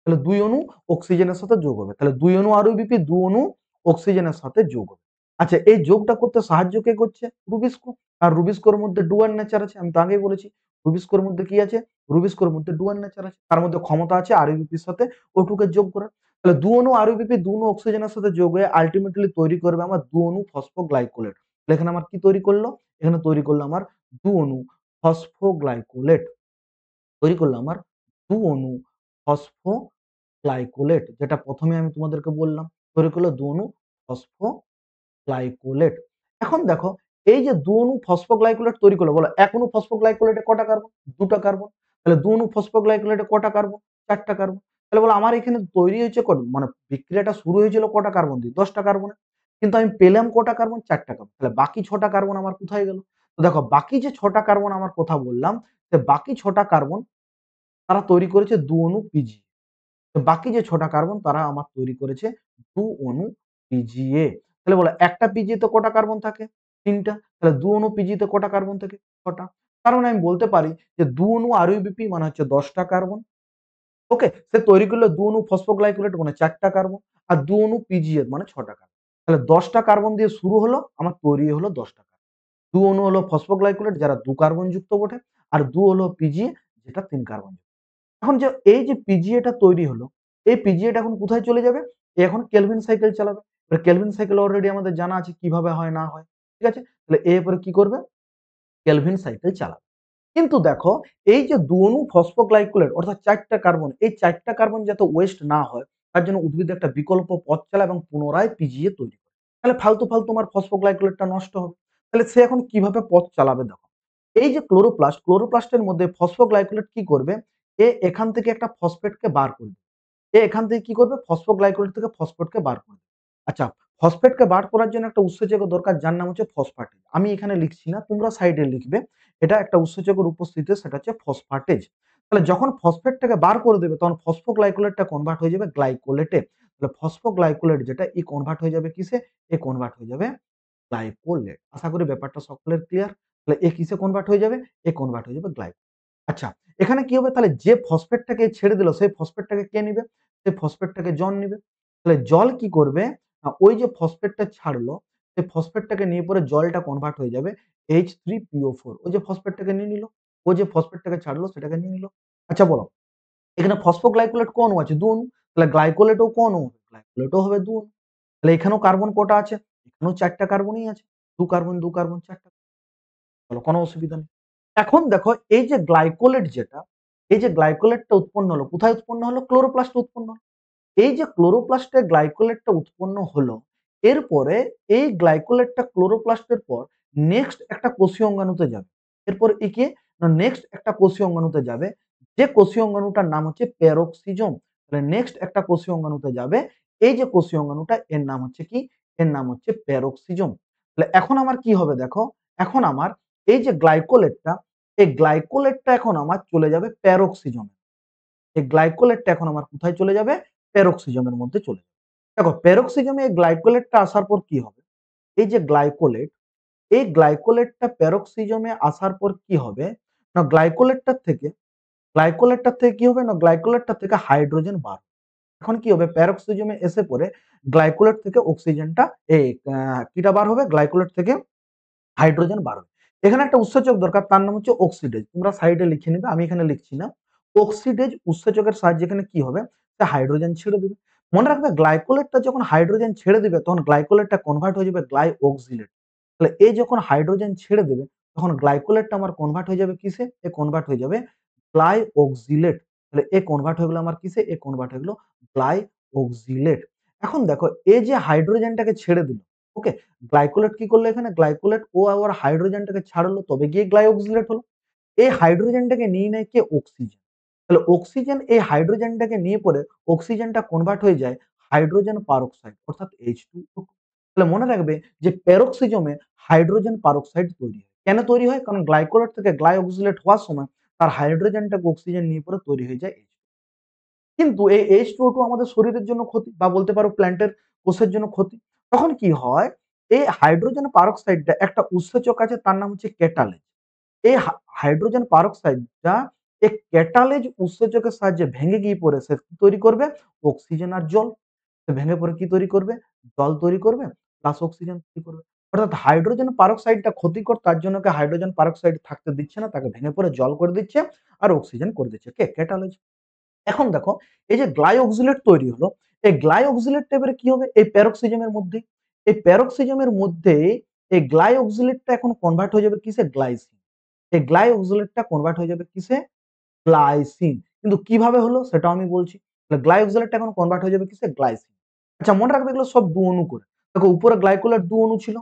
তাহলে ২ অণু অক্সিজেনের সাথে যোগ হবে। তাহলে ২ অণু আরবিপি, ২ অণু অক্সিজেনের সাথে যোগ হবে। আচ্ছা, এই যোগটা করতে সাহায্য কে করছে? রুবিস্কো। আর রুবিস্কোর মধ্যে ডুয়াল নেচার আছে। আমি তো আগেই বলেছি। রুবিস্কোর মধ্যে কি আছে? রুবিস্কোর মধ্যে ডুয়াল নেচার আছে। তার মধ্যে ক্ষমতা আছে আরবিপির সাথে O2 কে যোগ করার। তাহলে ২ অণু আরবিপি ২ অণু অক্সিজেনের সাথে যোগ হয়ে আল্টিমেটলি তৈরি করবে আমার ২ অণু ফসফোগ্লাইকোলেট। তাহলে এখানে আমার কি তৈরি করলো? এখানে তৈরি করলো আমার ২ অণু ফসফোগ্লাইকোলেট। তৈরি করলো আমার ২ অণু ফসফোগ্লাইকোলেট, যেটা ১ম এ আমি তোমাদেরকে বললাম। তৈরি করলো ২ অণু ফসফোগ্লাইকোলেট। এখন দেখো, এই যে ২ অণু ফসফোগ্লাইকোলেট তৈরি করলো, বলো ১ অণু ফসফোগ্লাইকোলেটে কটা কার্বন? ২ টা কার্বন। তাহলে ২ অণু ফসফোগ্লাইকোলেটে কটা কার্বন? ৪ টা কার্বন। তাহলে বলো আমার এখানে তৈরি হয়েছে মানে বিক্রিয়াটা শুরু হয়েছিল কটা কার্বন দিয়ে? ১০ টা কার্বনে। কিন্তু আমি পেলাম কটা কার্বন? ৪ টা কার্বন। তাহলে বাকি ৬ টা কার্বন আমার কোথায় গেল? তো দেখো, বাকি যে ৬ টা কার্বন আমার কথা বললাম, সে বাকি ৬ টা কার্বন তারা তৈরি করেছে ২ অণু পিজি। তো বাকি যে ৬ টা কার্বন তারা আমার তৈরি করেছে ২ অণু পিজিএ। তাহলে বলো একটা পিজিএ তে কটা কার্বন থাকে? ৩ টা। তাহলে ২ অণু পিজিএ তে কটা কার্বন থাকে? ৬ টা। তার মানে আমি বলতে পারি যে ২ অণু আরইউবিপি মানে হচ্ছে ১০ টা কার্বন। ওকে? সে তৈরি করলো ২ অণু ফসফোগ্লাইকোলেট মানে ৪ টা কার্বন। আর ২ অণু পিজিএ মানে ৬ টা কার্বন। তাহলে ১০ টা কার্বন দিয়ে শুরু হলো, আমার তৈরি হলো ১০ টা কার্বন। ২ অণু হলো ফসফোগ্লাইকোলেট যারা ২ কার্বন যুক্ত বটে। আর ২ হলো পিজিএ যেটা ৩ কার্বন যুক্ত। এখন যে এই যে পিজিএটা তৈরি হলো, এই পিজিএটা এখন কোথায় চলে যাবে? এ এখন কেলভিন সাইকেল চালাবে। এবার কেলভিন সাইকেল অলরেডি আমাদের জানা আছে কিভাবে হয় না হয়। ঠিক আছে? তাহলে এরপরে কি করবে? কেলভিন সাইকেল চালাবে। কিন্তু দেখো, এই যে ২ অণু ফসফোগ্লাইকোলেট অর্থাৎ ৪ টা কার্বন, এই ৪ টা কার্বন যাতে ওয়েস্ট না হয়, তার জন্য উদ্ভিদ একটা বিকল্প পথ চালায় এবং পুনরায় পিজিএ তৈরি করে। তাহলে ফালতু আমার ফসফোগ্লাইকোলেটটা নষ্ট হবে। তাহলে সে এখন কিভাবে পথ চালাবে দেখো। এই যে ক্লোরোপ্লাস্টের মধ্যে ফসফোগ্লাইকোলেট কি করবে? এখান থেকে একটা ফসফেটকে বার করবে। এখান থেকে কি করবে? ফসফোগ্লাইকোলেট থেকে ফসফেটকে বার করবে। আচ্ছা, ফসফেটকে বার করার জন্য একটা উৎসেচকের দরকার যার নাম হচ্ছে ফসফাটেজ। আমি এখানে লিখছি না, তোমরা সাইডে লিখবে। এটা একটা উৎসেচকের উপস্থিতিতে সেটা হচ্ছে ফসফাটেজ। তাহলে যখন ফসফেটটাকে বার করে দেবে তখন ফসফোগ্লাইকোলেটটা কনভার্ট হয়ে যাবে গ্লাইকোলেটে। তাহলে ফসফোগ্লাইকোলেট যেটা কনভার্ট হয়ে যাবে কিসে? কনভার্ট হয়ে যাবে গ্লাইকোলেট। আশা করি ব্যাপারটা সকলের ক্লিয়ার। তাহলে কিসে কনভার্ট হয়ে যাবে? কনভার্ট হয়ে যাবে আচ্ছা, এখানে কি হবে? তাহলে যে ফসফেটটাকে ছেড়ে দিল সেই ফসফেটটাকে কে নিবে? সেই ফসফেটটাকে জল নিবে। তাহলে জল কি করবে? ওই যে ফসফেটটা ছাড়লো, সেই ফসফেটটাকে নিয়ে পরে জলটা কনভার্ট হয়ে যাবে H3PO4। ওই যে ফসফেটটাকে নিয়ে নিল। ও যে ফসফেটটাকে ছাড়লো সেটাকে নিয়ে নিল। আচ্ছা বলো, এখানে ফসফোগ্লাইকোলেট কোন অণু আছে? ২ অণু। তাহলে গ্লাইকোলেটও কোন অণু? গ্লাইকোলেটও হবে ২ অণু। তাহলে এখানেও কার্বন কটা আছে? এখানেও ৪ টা কার্বনই আছে। ২ কার্বন, ২ কার্বন ৪ টা। বলো কোনো অসুবিধা নেই। এখন দেখো, এই যে গ্লাইকোলেট যেটা, এই যে গ্লাইকোলেটটা উৎপন্ন হলো, কোথায় উৎপন্ন হলো? ক্লোরোপ্লাস্টে উৎপন্ন হলো। এই যে ক্লোরোপ্লাস্টে গ্লাইকোলেটটা উৎপন্ন হলো, এরপরে এই গ্লাইকোলেটটা ক্লোরোপ্লাস্টের পর নেক্সট একটা কোষীয় অঙ্গাণুতে যাবে। এরপর একে না নেক্সট একটা কোষীয় অঙ্গাণুতে যাবে, যে কোষীয় অঙ্গাণুটার নাম হচ্ছে প্যারোক্সিজোম। তাহলে নেক্সট একটা কোষীয় অঙ্গাণুতে যাবে। এই যে কোষীয় অঙ্গাণুটা এর নাম হচ্ছে কি? এর নাম হচ্ছে প্যারোক্সিজোম। তাহলে এখন আমার কি হবে দেখো, এখন আমার এই যে গ্লাইকোলেটটা, এই গ্লাইকোলেটটা এখন আমার চলে যাবে প্যারোক্সিজোমে। এই গ্লাইকোলেটটা এখন আমার কোথায় চলে যাবে? প্যারোক্সিজমের মধ্যে চলে যাবে। দেখো, প্যারোক্সিজমে এই গ্লাইকোলেটটা আসার পর কি হবে? এই যে গ্লাইকোলেট, এই গ্লাইকোলেটটা প্যারোক্সিজমে আসার পর কি হবে? না গ্লাইকোলেটটার থেকে কি হবে? না গ্লাইকোলেটটা থেকে হাইড্রোজেন বার হবে। এখন কি হবে? প্যারোক্সিজমে এসে পরে গ্লাইকোলেট থেকে অক্সিজেনটা এই কিটা বার হবে? গ্লাইকোলেট থেকে হাইড্রোজেন বার হবে। এখানে একটা উৎসেচক দরকার, তার নাম হচ্ছে অক্সিডেজ। তোমরা সাইডে লিখে নিবে, আমি এখানে লিখছি না। অক্সিডেজ উৎসেচকের সাহায্যে এখানে কি হবে? সে হাইড্রোজেন ছেড়ে দিবে। মনে রাখবে, গ্লাইকোলেটটা যখন হাইড্রোজেন ছেড়ে দিবে তখন গ্লাইকোলেটটা কনভার্ট হয়ে যাবে গ্লাইঅক্সিলেট। তাহলে এই যখন হাইড্রোজেন ছেড়ে দেবে তখন গ্লাইকোলেটটা আমার কনভার্ট হয়ে যাবে কিসে? কনভার্ট হয়ে যাবে গ্লাইঅক্সিলেট। তাহলে কনভার্ট হয়ে গেল আমার কিসে? কনভার্ট হয়ে গেল গ্লাইঅক্সিলেট। এখন দেখো, এই যে হাইড্রোজেনটাকে ছেড়ে দিল, ওকে? গ্লাইকোলেট কি করলো এখানে? গ্লাইকোলেট ও আবার হাইড্রোজেনটাকে ছাড়লো তবে গিয়ে গ্লাইঅক্সিলেট হলো। এই হাইড্রোজেনটাকে নিয়ে নেয় কে? অক্সিজেন। তাহলে অক্সিজেন এই হাইড্রোজেনটাকে নিয়ে পরে অক্সিজেনটা কনভার্ট হয়ে যায় হাইড্রোজেন পারক্সাইড অর্থাৎ H2O2। তাহলে মনে রাখবে যে প্যারক্সিজমে হাইড্রোজেন পারক্সাইড তৈরি হয়। কেন তৈরি হয়? কারণ গ্লাইকোলেট থেকে গ্লাইঅক্সিলেট হওয়ার সময় তার হাইড্রোজেনটাকে অক্সিজেন নিয়ে পরে তৈরি হয়ে যায় H2O2। কিন্তু এই H2O2 আমাদের শরীরের জন্য ক্ষতি বা বলতে পারো প্ল্যান্টের কোষের জন্য ক্ষতি। তখন কি হয়? এই হাইড্রোজেন পারক্সাইডটা একটা উৎসেচক আছে, তার নাম হচ্ছে ক্যাটালেজ। এই হাইড্রোজেন পারক্সাইডটা এই ক্যাটালেজ উৎসেচকের সাহায্যে ভেঙে গিয়ে পরে সে কি তৈরি করবে? অক্সিজেন আর জল। সে ভেঙে পরে কি তৈরি করবে? জল তৈরি করবে প্লাস অক্সিজেন তৈরি করবে। অর্থাৎ হাইড্রোজেন পারক্সাইডটা ক্ষতিকর, তার জন্য ওকে হাইড্রোজেন পারক্সাইড থাকতে দিচ্ছে না, তাকে ভেঙে পরে জল করে দিচ্ছে আর অক্সিজেন করে দিচ্ছে। কে? ক্যাটালেজ। এখন দেখো এই যে গ্লাইঅক্সিলেট তৈরি হলো, এই গ্লাইঅক্সিলেটটা এবারে কি হবে? এই প্যারক্সিজমের মধ্যেই। এই প্যারক্সিজমের মধ্যে এই গ্লাইঅক্সিলেটটা এখন কনভার্ট হয়ে যাবে কিসে? গ্লাইসিন। এই গ্লাইঅক্সিলেটটা কনভার্ট হয়ে যাবে কিসে? গ্লাইসিন। কিন্তু কিভাবে হলো সেটাও আমি বলছি। তাহলে গ্লাইঅক্সিলেটটা এখন কনভার্ট হয়ে যাবে কিসে? গ্লাইসিন। আচ্ছা মনে রাখবে এগুলো সব ২ অণু করে। দেখো উপরে গ্লাইকোলেট ২ অণু ছিল।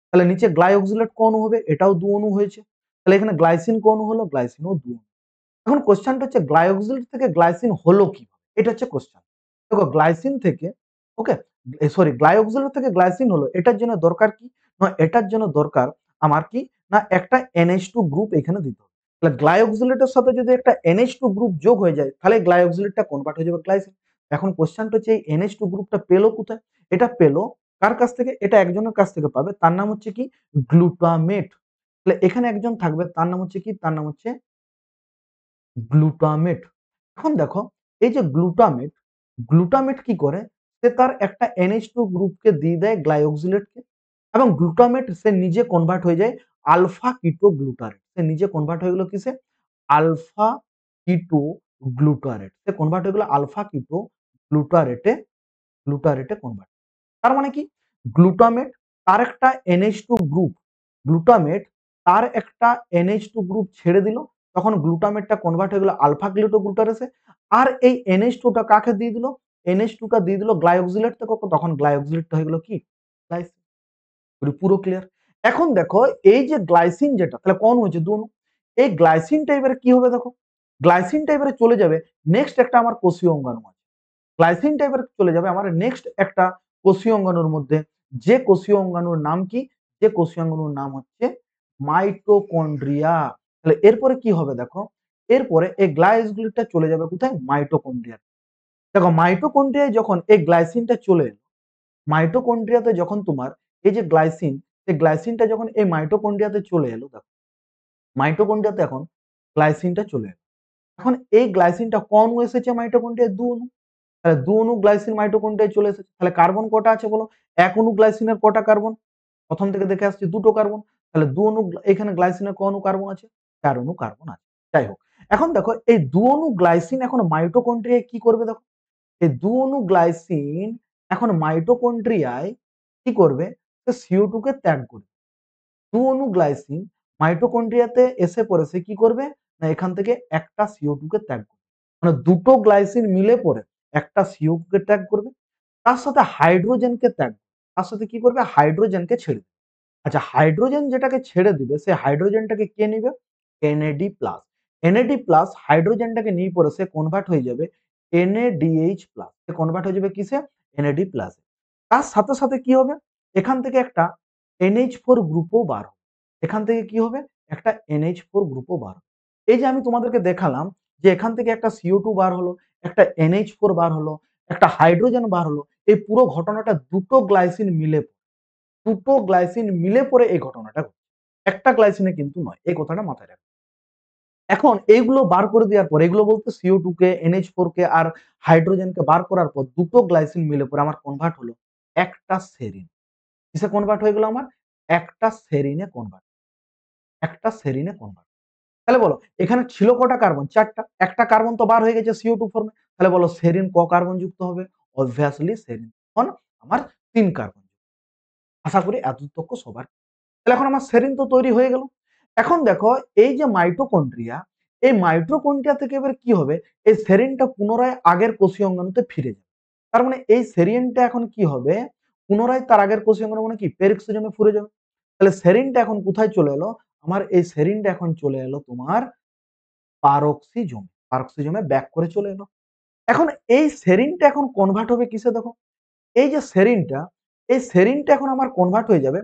তাহলে নিচে গ্লাইঅক্সিলেট ক অণু হবে? এটাও ২ অণু হয়েছে। তাহলে এখানে গ্লাইসিন ক অণু হলো? গ্লাইসিনও ২ অণু। এখন কোয়েশ্চেনটা হচ্ছে গ্লাইঅক্সিলেট থেকে গ্লাইসিন হলো কিভাবে? এটা হচ্ছে কোয়েশ্চেন। দেখো গ্লাইসিন থেকে ওকে সরি গ্লাইঅক্সিলেট থেকে গ্লাইসিন হলো এটার জন্য দরকার কি? না এটার জন্য দরকার আমার কি? না একটা NH2 গ্রুপ এখানে দিতে হবে। তাহলে গ্লাইঅক্সিলেটের সাথে যদি একটা NH2 গ্রুপ যোগ হয়ে যায় তাহলে গ্লাইঅক্সিলেটটা কনভার্ট হয়ে যাবে গ্লাইসিন। এখন কোয়েশ্চেনটা হচ্ছে এই NH2 গ্রুপটা পেলো কোথায়? এটা পেলো কার কাছ থেকে? এটা একজনের কাছ থেকে পাবে। তার নাম হচ্ছে কি? গ্লুটামেট। তাহলে এখানে একজন থাকবে তার নাম হচ্ছে কি? তার নাম হচ্ছে গ্লুটামেট। এখন দেখো এই যে গ্লুটামেট, গ্লুটামেট কি করে? সে তার একটা NH2 গ্রুপকে দিয়ে দেয় গ্লাইঅক্সিলেটকে এবং গ্লুটামেট সে নিজে কনভার্ট হয়ে যায় আলফা কিটো গ্লুটারেট। সে নিজে কনভার্ট হয়ে গেল কিসে? আলফা কিটো গ্লুটারেট। সে কনভার্ট হয়ে গেল আলফা কিটো গ্লুটারেটে, গ্লুটারেটে কনভার্ট। তার মানে কি? গ্লুটামেট তার একটা NH2 গ্রুপ, গ্লুটামেট তার একটা NH2 গ্রুপ ছেড়ে দিল, তখন গ্লুটামেটটা কনভার্ট হয়ে গেল আলফা গ্লুটোগ্লুটারেসে। আর এই NH2 টা কাকে দিয়ে দিল? NH2 টা দিয়ে দিল গ্লাইঅক্সিলেট থেকে, তখন গ্লাইঅক্সিলেটটা হয়ে গেল কি? গ্লাইসিন। পুরো ক্লিয়ার? এখন দেখো এই যে গ্লাইসিন যেটা তাহলে কোন হয়েছে? ২ অণু। এই গ্লাইসিনটা এবারে কি হবে দেখো? গ্লাইসিনটা এবারে চলে যাবে নেক্সট একটা আমার কোষীয় অঙ্গাণু আছে। গ্লাইসিন টাইপের চলে যাবে আমার নেক্সট একটা কোষীয় অঙ্গাণুর মধ্যে। যে কোষীয় অঙ্গাণুর নাম কি? যে কোষীয় অঙ্গাণুর নাম হচ্ছে মাইটোকন্ড্রিয়া। তাহলে এরপরে কি হবে দেখো? এরপরে এই গ্লাইকোজেনটা চলে যাবে কোথায়? মাইটোকন্ড্রিয়া। দেখো মাইটোকন্ড্রিয়ায় যখন এই গ্লাইসিনটা চলে এলো, মাইটোকন্ড্রিয়াতে যখন তোমার এই যে গ্লাইসিন, এই গ্লাইসিনটা যখন এই মাইটোকন্ড্রিয়াতে চলে এলো, দেখো মাইটোকন্ড্রিয়াতে এখন গ্লাইসিনটা চলে এলো। এখন এই গ্লাইসিনটা কোন অণু এসেছে মাইটোকন্ড্রিয়ায়? ২ অণু। তাহলে ২ অণু গ্লাইসিন মাইটোকন্ড্রিয়ায় চলে এসেছে। তাহলে কার্বন কটা আছে বলো? ১ অণু গ্লাইসিনের কটা কার্বন? প্রথম থেকে দেখে আসছি ২ টো কার্বন। তাহলে ২ অণু এখানে গ্লাইসিনের ক অণু কার্বন আছে? ৪ অণু কার্বন আছে। যাই হোক। এখন দেখো এই ২ অণু গ্লাইসিন এখন মাইটোকন্ড্রিয়ায় কি করবে দেখো? এই ২ অণু গ্লাইসিন এখন মাইটোকন্ড্রিয়ায় কি করবে? সে CO2 কে ত্যাগ করবে। ২ অণু গ্লাইসিন মাইটোকন্ড্রিয়াতে এসে পরে সে কি করবে? না এখান থেকে একটা CO2 কে ত্যাগ করবে। মানে দুটো গ্লাইসিন মিলে পরে একটা CO2 কে ত্যাগ করবে। তার সাথে হাইড্রোজেনকে ত্যাগ করবে। তার সাথে কি করবে? হাইড্রোজেনকে ছেড়ে দেবে। আচ্ছা হাইড্রোজেন যেটাকে ছেড়ে দিবে সেই হাইড্রোজেনটাকে কে নিবে? NAD+। NAD+ হাইড্রোজেনটাকে নিয়ে পরে সে কনভার্ট হয়ে যাবে NADH+। সে কনভার্ট হয়ে যাবে কিসে? NAD+। তার সাথে, সাথে কি হবে? এখান থেকে একটা NH4 গ্রুপও বার হবে। এখান থেকে কি হবে? একটা NH4 গ্রুপও বার হবে। এই যে আমি তোমাদেরকে দেখালাম যে এখান থেকে একটা CO2 বার হলো, একটা NH4 বার হলো, একটা হাইড্রোজেন বার হলো। এই পুরো ঘটনাটা দুটো গ্লাইসিন মিলে, দুটো গ্লাইসিন মিলে পরে এই ঘটনাটা ঘটছে। একটা গ্লাইসিনে কিন্তু নয়। এই কথাটা মাথায় রাখবে। এখন এইগুলো বার করে দেওয়ার পর এগুলো বলতে CO2 কে, NH4 কে আর হাইড্রোজেনকে বার করার পর দুটো গ্লাইসিন মিলে পরে আমার কনভার্ট হলো একটা সেরিন। কিসে কনভার্ট হয়ে গেল আমার? একটা সেরিনে কনভার্ট। একটা সেরিনে কনভার্ট। তাহলে বলো এখানে ছিল কটা কার্বন? ৪ টা। একটা কার্বন তো বার হয়ে গেছে CO2 ফর্মে। তাহলে বলো সেরিন ক কার্বন যুক্ত হবে? obviously সেরিন তখন আমার ৩ কার্বন। আশা করি এতটুকু সবার। তাহলে এখন আমার সেরিন তো তৈরি হয়ে গেল। এখন দেখো এই যে মাইটোকন্ড্রিয়া, এই মাইটোকন্ড্রিয়া থেকে এবার কি হবে? এই সেরিনটা পুনরায় আগের কোষীয় অঙ্গাণুতে ফিরে যাবে। তার মানে এই সেরিনটা এখন কি হবে? পুনরায় তার আগের কোষীয় অঙ্গাণু মানে কি? পেরিক্সোজোমে ফিরে যাবে। তাহলে সেরিনটা এখন কোথায় চলে এলো? আমার এই সেরিনটা এখন চলে এলো তোমার পারক্সিজোমে। পারক্সিজোমে ব্যাক করে চলে এলো। এখন এই সেরিনটা এখন কনভার্ট হবে কিসে দেখো? এই যে সেরিনটা, এই সেরিনটা এখন আমার কনভার্ট হয়ে যাবে